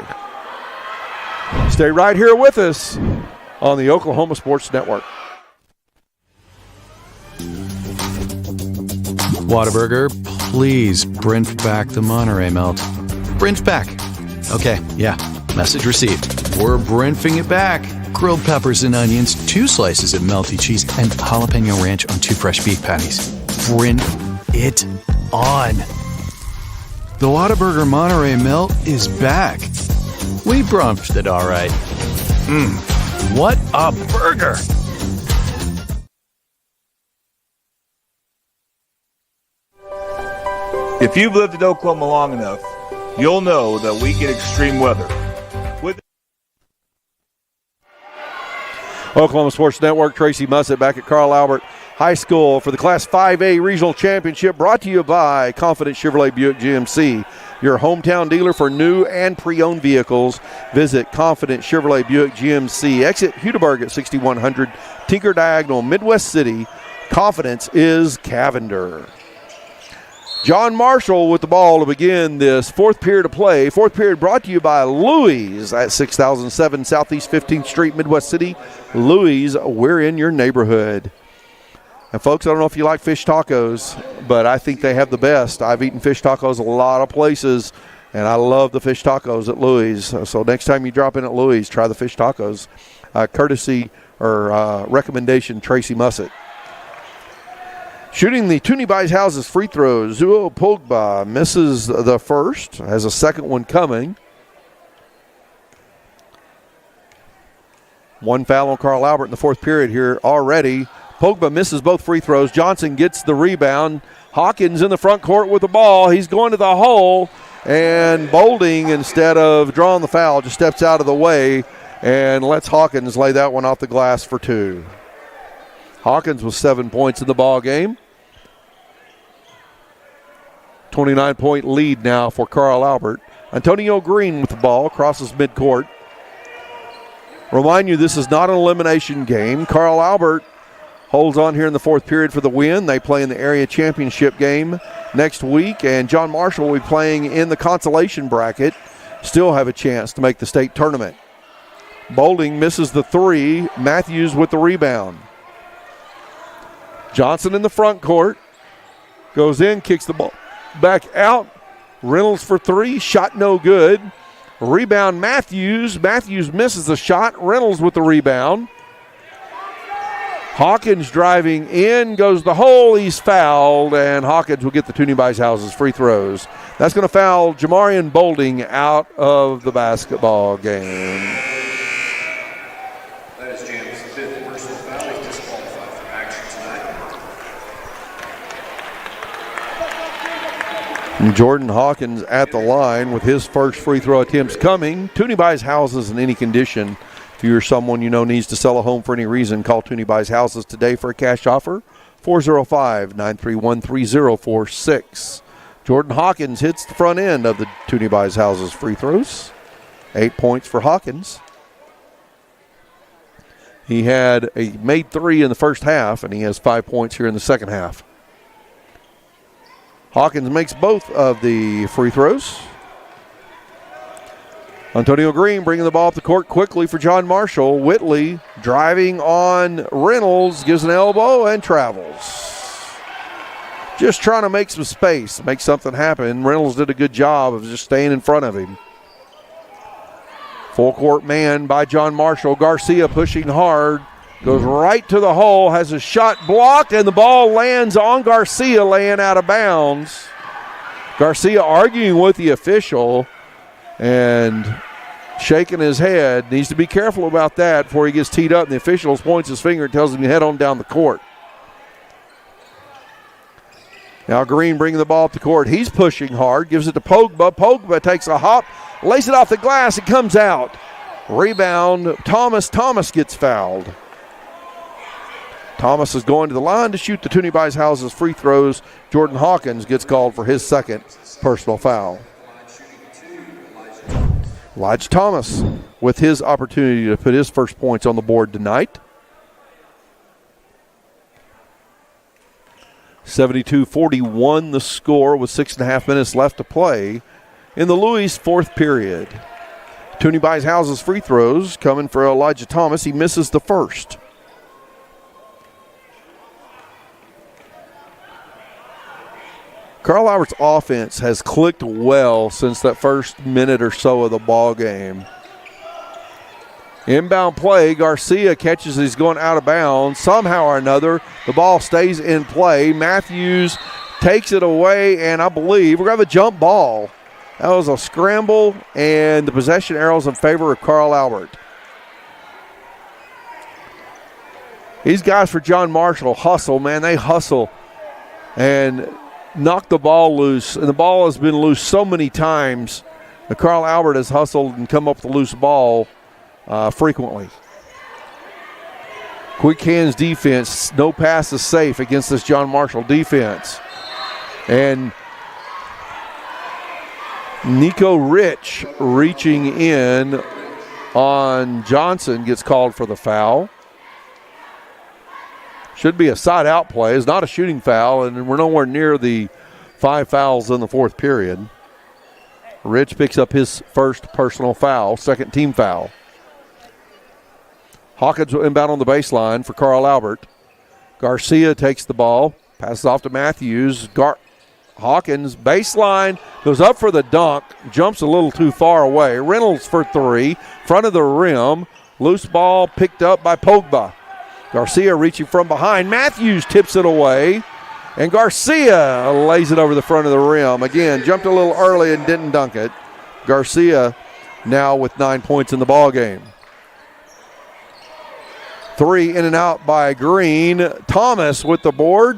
Stay right here with us on the Oklahoma Sports Network. Whataburger, please Brent back the Monterey Melt. Brent back. Okay, yeah. Message received. We're Brentfing it back. Grilled peppers and onions, 2 slices of melty cheese, and jalapeno ranch on 2 fresh beef patties. Brent it on. The Whataburger Monterey Melt is back. We brumped it all right. What a burger! If you've lived in Oklahoma long enough, you'll know that we get extreme weather. Oklahoma Sports Network, Tracy Mussett back at Carl Albert High School for the Class 5A Regional Championship, brought to you by Confident Chevrolet Buick GMC. your hometown dealer for new and pre-owned vehicles. Visit Confident Chevrolet Buick GMC. Exit Hudaburg at 6100 Tinker Diagonal, Midwest City. Confidence is Cavender. John Marshall with the ball to begin this fourth period of play. Fourth period brought to you by Louis at 6007 Southeast 15th Street, Midwest City. Louis, we're in your neighborhood. And folks, I don't know if you like fish tacos, but I think they have the best. I've eaten fish tacos a lot of places, and I love the fish tacos at Louis. So next time you drop in at Louis, try the fish tacos. Courtesy or recommendation, Tracy Mussett. Shooting the Toonie Buys Houses free throws, Zuo Pogba misses the first, has a second one coming. One foul on Carl Albert in the fourth period here already. Pogba misses both free throws. Johnson gets the rebound. Hawkins in the front court with the ball. He's going to the hole, and Bolding, instead of drawing the foul, just steps out of the way and lets Hawkins lay that one off the glass for two. Hawkins with 7 points in the ball game. 29-point lead now for Carl Albert. Antonio Green with the ball, crosses midcourt. Remind you, this is not an elimination game. Carl Albert holds on here in the fourth period for the win. They play in the area championship game next week, and John Marshall will be playing in the consolation bracket. Still have a chance to make the state tournament. Bolding misses the three. Matthews with the rebound. Johnson in the front court. Goes in, kicks the ball back out. Reynolds for three. Shot no good. Rebound Matthews. Matthews misses the shot. Reynolds with the rebound. Hawkins driving in. Goes the hole. He's fouled. And Hawkins will get the Toonie Buys Houses free throws. That's going to foul Jamarian Bolding out of the basketball game. Jordan Hawkins at the line with his first free throw attempts coming. Toonie Buys Houses in any condition. If you're someone you know needs to sell a home for any reason, call Toonie Buys Houses today for a cash offer. 405-931-3046. Jordan Hawkins hits the front end of the Toonie Buys Houses free throws. 8 points for Hawkins. He made three in the first half, and he has 5 points here in the second half. Hawkins makes both of the free throws. Antonio Green bringing the ball up the court quickly for John Marshall. Whitley driving on Reynolds, gives an elbow and travels. Just trying to make some space, make something happen. Reynolds did a good job of just staying in front of him. Full court man by John Marshall. Garcia pushing hard. Goes right to the hole, has a shot blocked, and the ball lands on Garcia, laying out of bounds. Garcia arguing with the official and shaking his head. Needs to be careful about that before he gets teed up, and the official points his finger and tells him to head on down the court. Now Green bringing the ball up the court. He's pushing hard, gives it to Pogba. Pogba takes a hop, lays it off the glass, it comes out. Rebound, Thomas. Thomas gets fouled. Thomas is going to the line to shoot the Toonie Buys Houses free throws. Jordan Hawkins gets called for his second personal foul. Elijah Thomas with his opportunity to put his first points on the board tonight. 72-41 the score with 6.5 minutes left to play in the Louis fourth period. Toonie Buys Houses free throws coming for Elijah Thomas. He misses the first. Carl Albert's offense has clicked well since that first minute or so of the ball game. Inbound play, Garcia catches it, he's going out of bounds. Somehow or another, the ball stays in play. Matthews takes it away, and I believe we're going to have a jump ball. That was a scramble, and the possession arrows in favor of Carl Albert. These guys for John Marshall hustle, man. They hustle and knock the ball loose, and the ball has been loose so many times. Carl Albert has hustled and come up with a loose ball frequently. Quick hands defense, no pass is safe against this John Marshall defense. And Nico Rich reaching in on Johnson gets called for the foul. Should be a side-out play. It's not a shooting foul, and we're nowhere near the 5 fouls in the fourth period. Rich picks up his first personal foul, second team foul. Hawkins will inbound on the baseline for Carl Albert. Garcia takes the ball, passes off to Matthews. Hawkins, baseline, goes up for the dunk, jumps a little too far away. Reynolds for 3, front of the rim. Loose ball picked up by Pogba. Garcia reaching from behind. Matthews tips it away, and Garcia lays it over the front of the rim. Again, jumped a little early and didn't dunk it. Garcia now with 9 points in the ball game. 3 in and out by Green. Thomas with the board.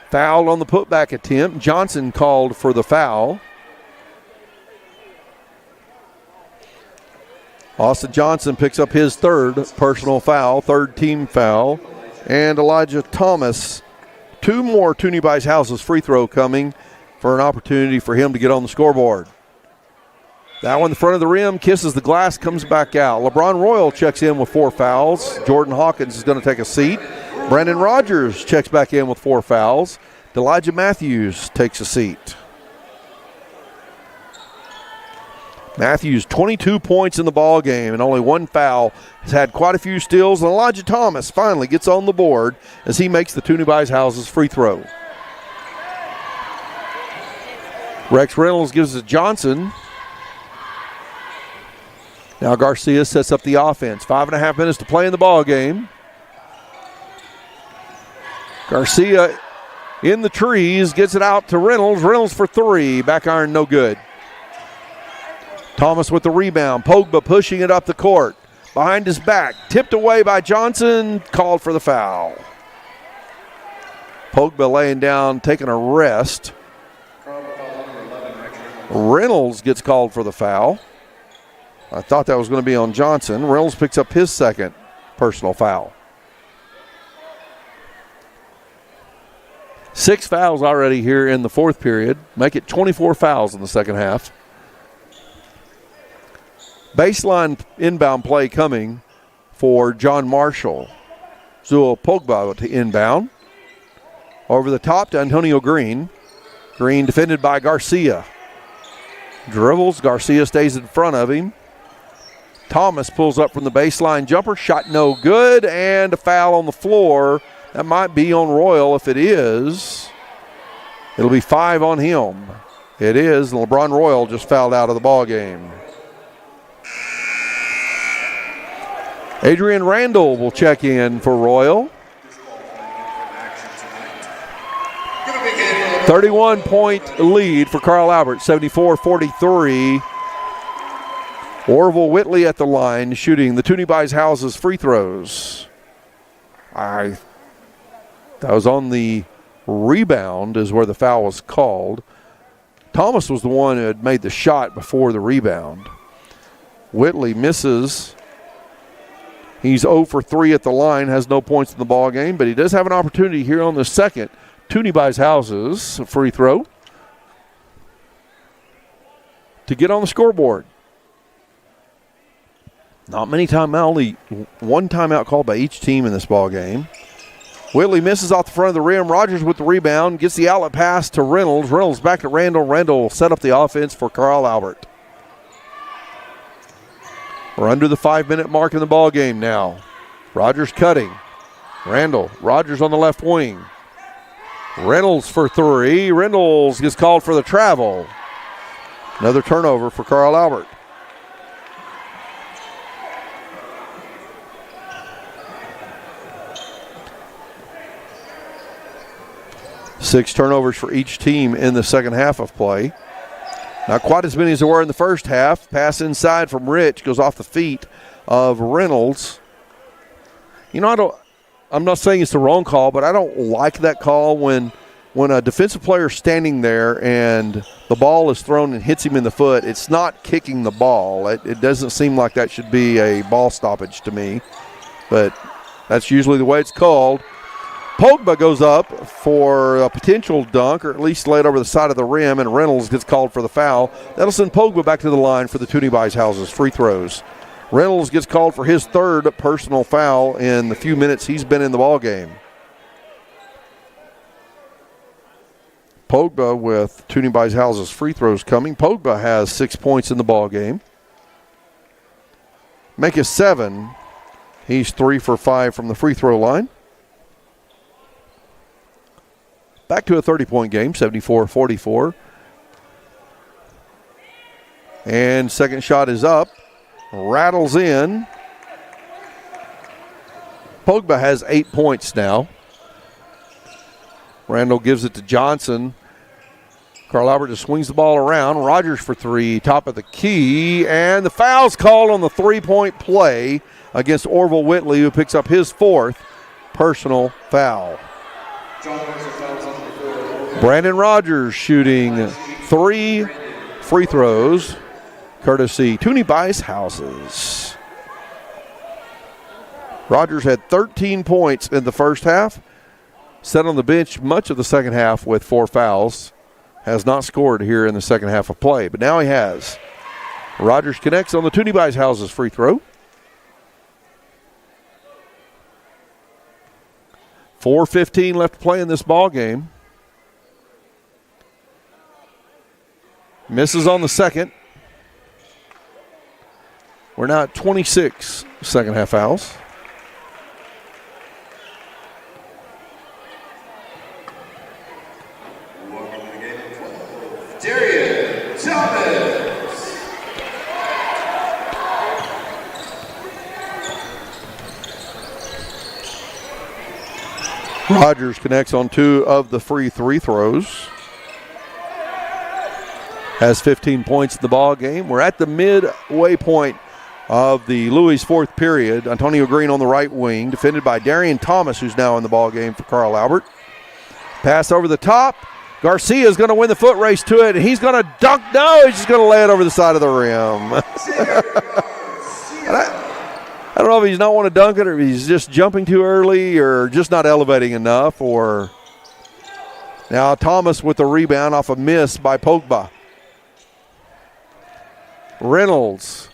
Fouled on the putback attempt. Johnson called for the foul. Austin Johnson picks up his third personal foul, third team foul. And Elijah Thomas, 2 more Toonie Buys Houses free throw coming for an opportunity for him to get on the scoreboard. That one in the front of the rim, kisses the glass, comes back out. LeBron Royal checks in with 4 fouls. Jordan Hawkins is going to take a seat. Brandon Rogers checks back in with 4 fouls. Elijah Matthews takes a seat. Matthews, 22 points in the ball game and only 1 foul. Has had quite a few steals, and Elijah Thomas finally gets on the board as he makes the Toonie Buys Houses free throw. Rex Reynolds gives it to Johnson. Now Garcia sets up the offense. 5.5 minutes to play in the ball game. Garcia in the trees, gets it out to Reynolds. Reynolds for 3. Back iron, no good. Thomas with the rebound. Pogba pushing it up the court. Behind his back. Tipped away by Johnson. Called for the foul. Pogba laying down, taking a rest. Reynolds gets called for the foul. I thought that was going to be on Johnson. Reynolds picks up his second personal foul. 6 fouls already here in the fourth period. Make it 24 fouls in the second half. Baseline inbound play coming for John Marshall. Zul Pogba to inbound. Over the top to Antonio Green. Green defended by Garcia. Dribbles. Garcia stays in front of him. Thomas pulls up from the baseline jumper. Shot no good, and a foul on the floor. That might be on Royal. If it is, it'll be 5 on him. It is. LeBron Royal just fouled out of the ball game. Adrian Randall will check in for Royal. 31-point lead for Carl Albert, 74-43. Orville Whitley at the line shooting the Toonie Buys Houses free throws. That was on the rebound is where the foul was called. Thomas was the one who had made the shot before the rebound. Whitley misses. He's 0 for 3 at the line, has no points in the ball game, but he does have an opportunity here on the second Toonie Buys Houses free throw to get on the scoreboard. Not many timeouts, only 1 timeout called by each team in this ball game. Whitley misses off the front of the rim. Rogers with the rebound, gets the outlet pass to Reynolds. Reynolds back to Randall. Randall set up the offense for Carl Albert. We're under the 5-minute mark in the ball game now. Rogers cutting. Randall. Rogers on the left wing. Reynolds for 3. Reynolds gets called for the travel. Another turnover for Carl Albert. Six turnovers for each team in the second half of play. Not quite as many as there were in the first half. Pass inside from Rich goes off the feet of Reynolds. You know, I'm not saying it's the wrong call, but I don't like that call when a defensive player is standing there and the ball is thrown and hits him in the foot. It's not kicking the ball. It doesn't seem like that should be a ball stoppage to me, but that's usually the way it's called. Pogba goes up for a potential dunk, or at least laid over the side of the rim, and Reynolds gets called for the foul. That'll send Pogba back to the line for the Toonie Bicehouses free throws. Reynolds gets called for his third personal foul in the few minutes he's been in the ball game. Pogba with Toonie Bicehouses free throws coming. Pogba has 6 points in the ball game. Make it 7. He's 3 for 5 from the free throw line. Back to a 30-point game, 74-44. And second shot is up. Rattles in. Pogba has 8 points now. Randall gives it to Johnson. Carl Albert just swings the ball around. Rogers for 3, top of the key. And the foul's called on the three-point play against Orville Whitley, who picks up his 4th personal foul. Brandon Rogers shooting 3 free throws, courtesy Toonie Bicehouses. Rogers had 13 points in the first half, sat on the bench much of the second half with 4 fouls. Has not scored here in the second half of play, but now he has. Rogers connects on the Toonie Bicehouses free throw. 4:15 left to play in this ball game. Misses on the second. We're now at 26 second half fouls. Darian Thomas. Rogers connects on 2 of the free throws. Has 15 points in the ball game. We're at the midway point of the Louis 4th period. Antonio Green on the right wing, defended by Darian Thomas, who's now in the ball game for Carl Albert. Pass over the top. Garcia is going to win the foot race to it, and he's going to dunk. No, he's just going to lay it over the side of the rim. I don't know if he's not want to dunk it, or if he's just jumping too early, or just not elevating enough. Or now Thomas with the rebound off a miss by Pogba. Reynolds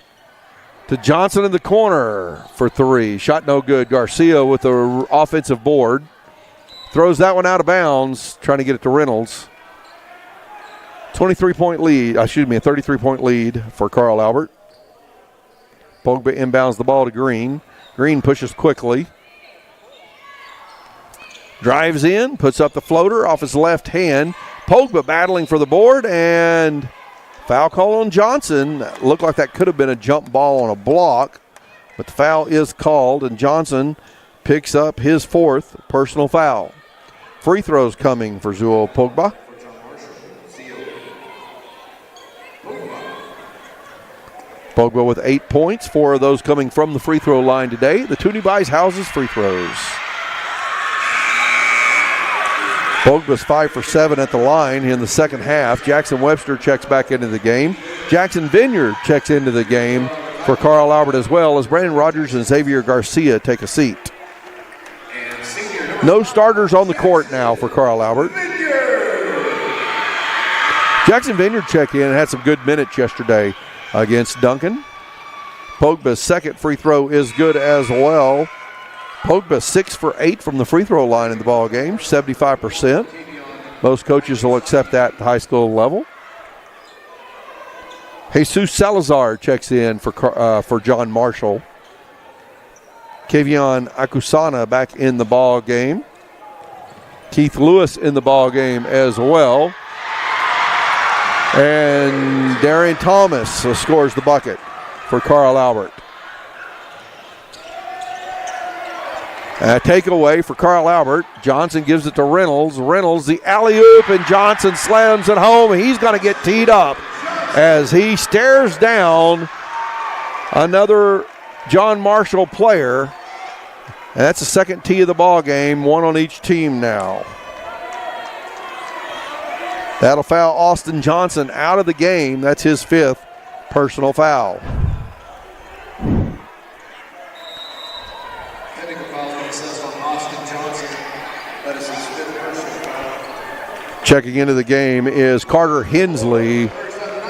to Johnson in the corner for 3. Shot no good. Garcia with the offensive board. Throws that one out of bounds, trying to get it to Reynolds. 33-point lead, a 33-point lead for Carl Albert. Pogba inbounds the ball to Green. Green pushes quickly. Drives in, puts up the floater off his left hand. Pogba battling for the board, and foul call on Johnson. Looked like that could have been a jump ball on a block, but the foul is called, and Johnson picks up his 4th personal foul. Free throws coming for Zuo Pogba. Pogba with 8 points, 4 of those coming from the free throw line today. The Toonie Bicehouses free throws. Pogba's 5 for 7 at the line in the second half. Jackson Webster checks back into the game. Jackson Vineyard checks into the game for Carl Albert as well, as Brandon Rogers and Xavier Garcia take a seat. No starters on the court now for Carl Albert. Jackson Vineyard checked in and had some good minutes yesterday against Duncan. Pogba's second free throw is good as well. Pogba 6 for 8 from the free throw line in the ball game, 75%. Most coaches will accept that at the high school level. Jesus Salazar checks in for John Marshall. Kevion Akusana back in the ball game. Keith Lewis in the ball game as well. And Darian Thomas scores the bucket for Carl Albert. A takeaway for Carl Albert. Johnson gives it to Reynolds. Reynolds the alley-oop, and Johnson slams it home. He's going to get teed up as he stares down another John Marshall player. And that's the second tee of the ball game, 1 on each team now. That'll foul Austin Johnson out of the game. That's his 5th personal foul. Technical foul on Austin Johnson. Checking into the game is Carter Hensley.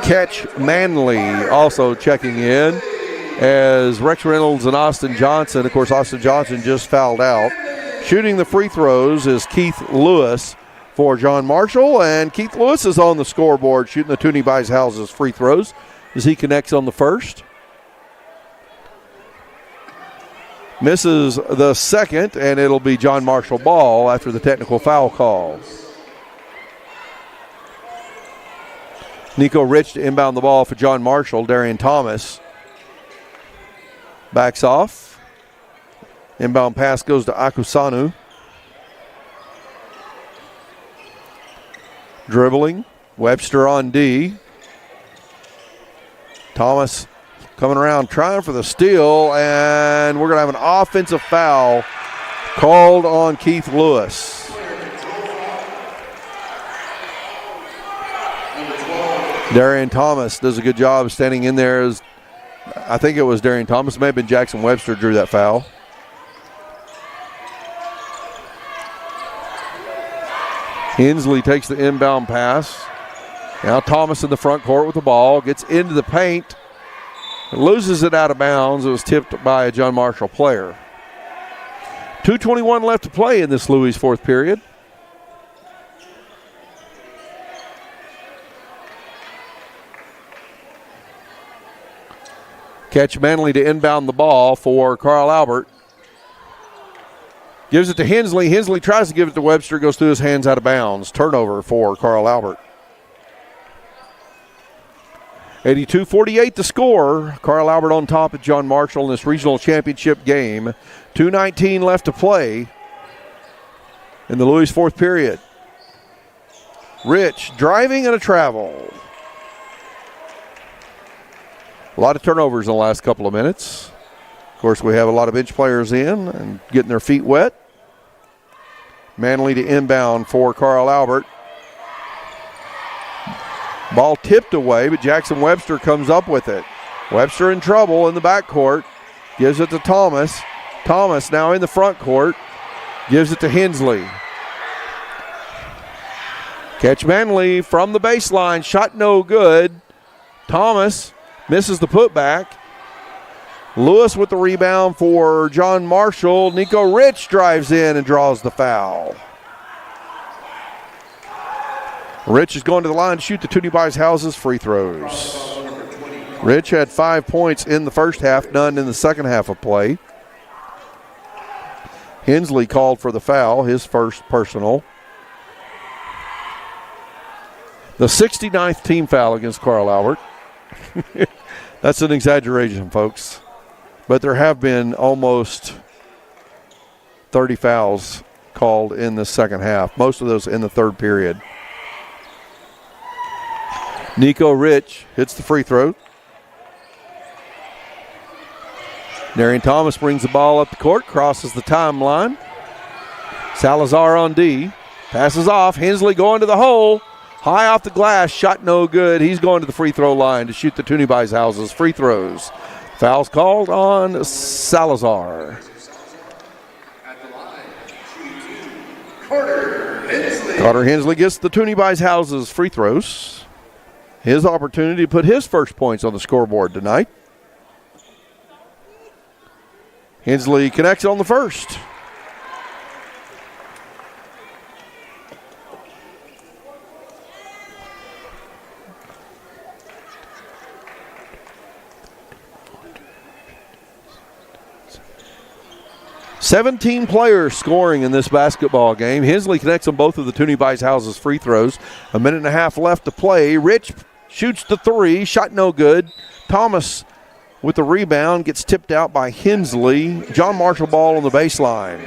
Catch Manley also checking in as Rex Reynolds and Austin Johnson. Of course, Austin Johnson just fouled out. Shooting the free throws is Keith Lewis for John Marshall, and Keith Lewis is on the scoreboard shooting the Toonie Buys Houses free throws as he connects on the first. Misses the second, and it'll be John Marshall ball after the technical foul call. Nico Rich to inbound the ball for John Marshall. Darian Thomas backs off. Inbound pass goes to Akusanu. Dribbling. Webster on D. Thomas coming around trying for the steal, and we're going to have an offensive foul called on Keith Lewis. Darian Thomas does a good job standing in there. I think it was Darian Thomas. It may have been Jackson Webster drew that foul. Hensley takes the inbound pass. Now Thomas in the front court with the ball. Gets into the paint. Loses it out of bounds. It was tipped by a John Marshall player. 2:21 left to play in this Louis fourth period. Catch Manley to inbound the ball for Carl Albert. Gives it to Hensley. Hensley tries to give it to Webster. Goes through his hands out of bounds. Turnover for Carl Albert. 82-48 the score. Carl Albert on top of John Marshall in this regional championship game. 2:19 left to play in the Louis fourth period. Rich driving and a travel. A lot of turnovers in the last couple of minutes. Of course, we have a lot of bench players in and getting their feet wet. Manley to inbound for Carl Albert. Ball tipped away, but Jackson Webster comes up with it. Webster in trouble in the backcourt. Gives it to Thomas. Thomas now in the front court. Gives it to Hensley. Catch Manley from the baseline. Shot no good. Thomas misses the putback. Lewis with the rebound for John Marshall. Nico Rich drives in and draws the foul. Rich is going to the line to shoot the Toonie Buys Houses free throws. Rich had 5 points in the first half, none in the second half of play. Hensley called for the foul, his first personal. The 69th team foul against Carl Albert. That's an exaggeration, folks. But there have been almost 30 fouls called in the second half, most of those in the third period. Nico Rich hits the free throw. Darian Thomas brings the ball up the court, crosses the timeline. Salazar on D. Passes off. Hensley going to the hole. High off the glass. Shot no good. He's going to the free throw line to shoot the Toonie Buys Houses free throws. Foul's called on Salazar. Carter Hensley gets the Toonie Buys Houses free throws. His opportunity to put his first points on the scoreboard tonight. Hensley connects on the first. $17 players scoring in this basketball game. Hensley connects on both of the Toonie Buys Houses free throws. A minute and a half left to play. Rich shoots the three. Shot no good. Thomas with the rebound gets tipped out by Hensley. John Marshall ball on the baseline.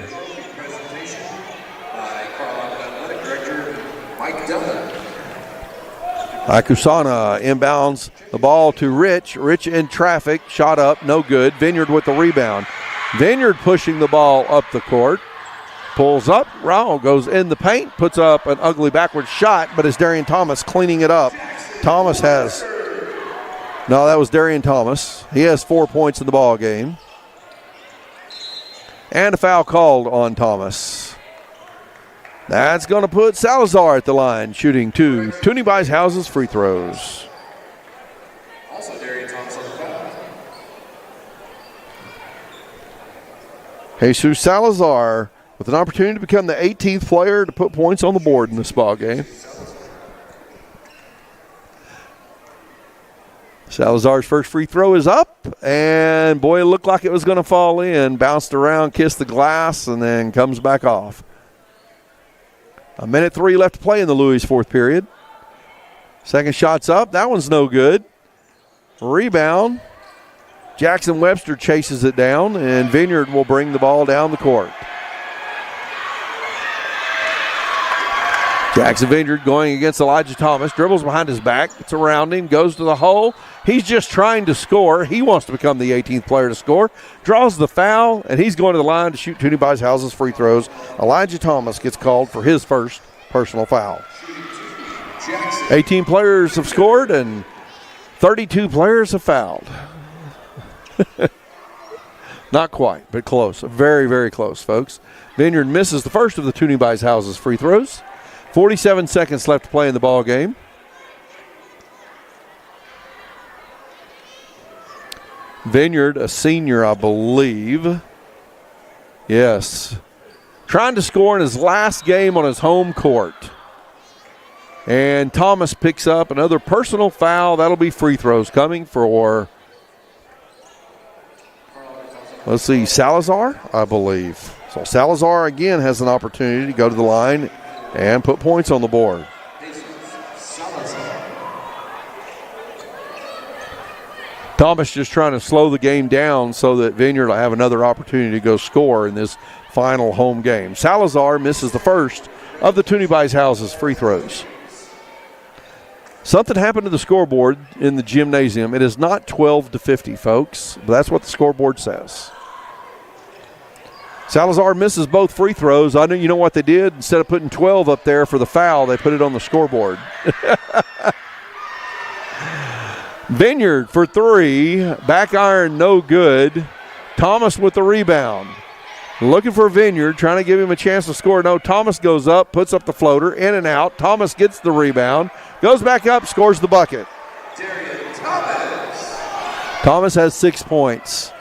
Akusana inbounds the ball to Rich. Rich in traffic. Shot up. No good. Vineyard with the rebound. Vineyard pushing the ball up the court. Pulls up. Rao goes in the paint. Puts up an ugly backward shot, but it's Darian Thomas cleaning it up. Thomas has... No, that was Darian Thomas. He has 4 points in the ball game. And a foul called on Thomas. That's going to put Salazar at the line, shooting 2 Toonie Buys Houses free throws. Also, Darian Thomas on the foul. Jesus Salazar with an opportunity to become the 18th player to put points on the board in this ball game. Salazar's first free throw is up, and boy, it looked like it was going to fall in. Bounced around, kissed the glass, and then comes back off. 1:03 left to play in the Louis fourth period. Second shot's up. That one's no good. Rebound. Jackson Webster chases it down, and Vineyard will bring the ball down the court. Jackson Vineyard going against Elijah Thomas. Dribbles behind his back. It's around him. Goes to the hole. He's just trying to score. He wants to become the 18th player to score. Draws the foul, and he's going to the line to shoot Toonie Buys Houses free throws. Elijah Thomas gets called for his first personal foul. 18 players have scored, and 32 players have fouled. Not quite, but close. Very, very close, folks. Vineyard misses the first of the Toonie Buys Houses free throws. 47 seconds left to play in the ball game. Vineyard, a senior, I believe. Yes. Trying to score in his last game on his home court. And Thomas picks up another personal foul. That'll be free throws coming for, let's see, Salazar, I believe. So Salazar again has an opportunity to go to the line and put points on the board. Thomas just trying to slow the game down so that Vineyard will have another opportunity to go score in this final home game. Salazar misses the first of the Toonie Buys Houses free throws. Something happened to the scoreboard in the gymnasium. It is not 12-50, folks, but that's what the scoreboard says. Salazar misses both free throws. I know you know what they did? Instead of putting 12 up there for the foul, they put it on the scoreboard. Vineyard for three. Back iron, no good. Thomas with the rebound. Looking for Vineyard, trying to give him a chance to score. No, Thomas goes up, puts up the floater, in and out. Thomas gets the rebound, goes back up, scores the bucket. Darian Thomas. Thomas has 6 points.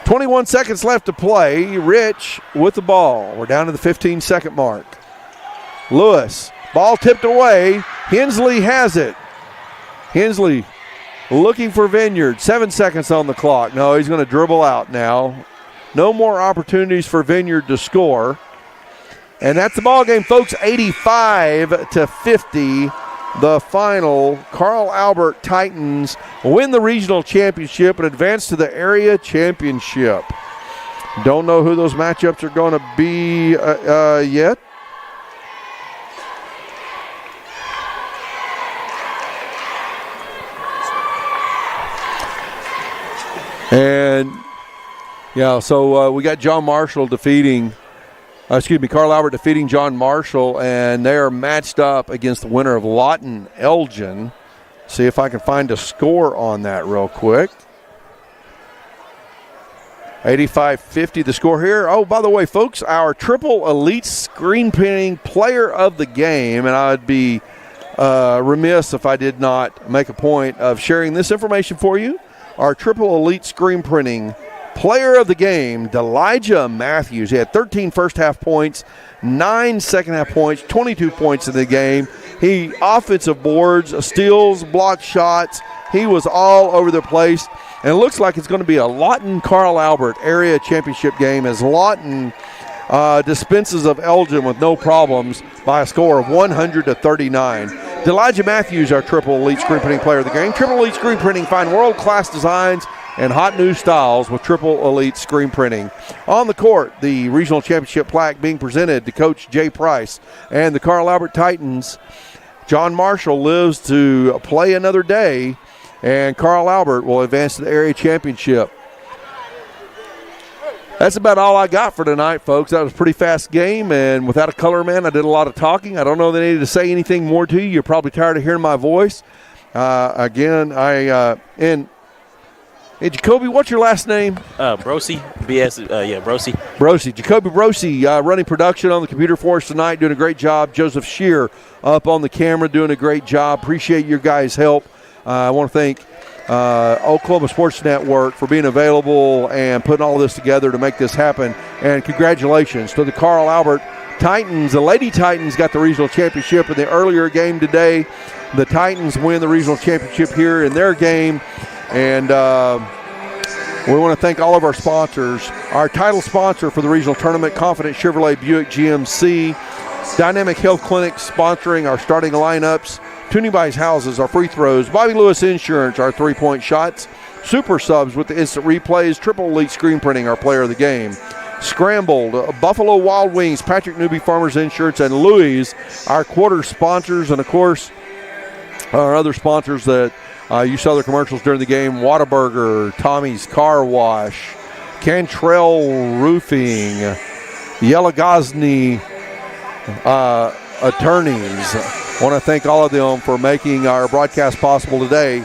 21 seconds left to play. Rich with the ball. We're down to the 15-second mark. Lewis, ball tipped away. Hensley has it. Hensley looking for Vineyard. 7 seconds on the clock. No, he's going to dribble out now. No more opportunities for Vineyard to score. And that's the ball game, folks. 85-50. The final. Carl Albert Titans win the regional championship and advance to the area championship. Don't know who those matchups are going to be yet. And, yeah, so we got John Marshall defeating, Carl Albert defeating John Marshall, and they are matched up against the winner of Lawton Elgin. See if I can find a score on that real quick. 85-50 the score here. Oh, by the way, folks, our Triple Elite Screen Printing Player of the Game, and I'd be remiss if I did not make a point of sharing this information for you. Our Triple Elite Screen Printing Player of the Game, Elijah Matthews. He had 13 first-half points, 9 second-half points, 22 points in the game. He offensive boards, steals, blocked shots. He was all over the place. And it looks like it's going to be a Lawton-Carl Albert area championship game as Lawton dispenses of Elgin with no problems by a score of 100-39. Elijah Matthews, our Triple Elite Screen Printing Player of the Game. Triple Elite Screen Printing, find world-class designs and hot new styles with Triple Elite Screen Printing. On the court, the regional championship plaque being presented to Coach Jay Price and the Carl Albert Titans. John Marshall lives to play another day, and Carl Albert will advance to the area championship. That's about all I got for tonight, folks. That was a pretty fast game, and without a color man, I did a lot of talking. I don't know that I needed to say anything more to you. You're probably tired of hearing my voice. And Hey, Jacoby, what's your last name? Brosi, BS, Brosi. Brosi. Jacoby Brosi running production on the computer for us tonight, doing a great job. Joseph Shear up on the camera, doing a great job. Appreciate your guys' help. I want to thank Oklahoma Sports Network for being available and putting all of this together to make this happen. And congratulations to the Carl Albert Titans. The Lady Titans got the regional championship in the earlier game today. The Titans win the regional championship here in their game. And we want to thank all of our sponsors. Our title sponsor for the regional tournament, Confident Chevrolet Buick GMC. Dynamic Health Clinic sponsoring our starting lineups. Tuning Buys Houses, our free throws. Bobby Lewis Insurance, our three-point shots. Super Subs with the instant replays. Triple Elite Screen Printing, our player of the game. Scrambled, Buffalo Wild Wings, Patrick Newby Farmers Insurance, and Louis, our quarter sponsors. And, of course, our other sponsors that you saw their commercials during the game: Whataburger, Tommy's Car Wash, Cantrell Roofing, Yelagosny Attorneys. I want to thank all of them for making our broadcast possible today.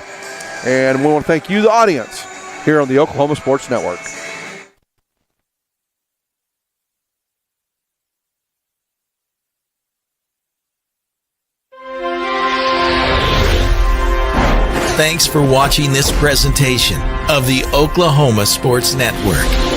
And we want to thank you, the audience, here on the Oklahoma Sports Network. Thanks for watching this presentation of the Oklahoma Sports Network.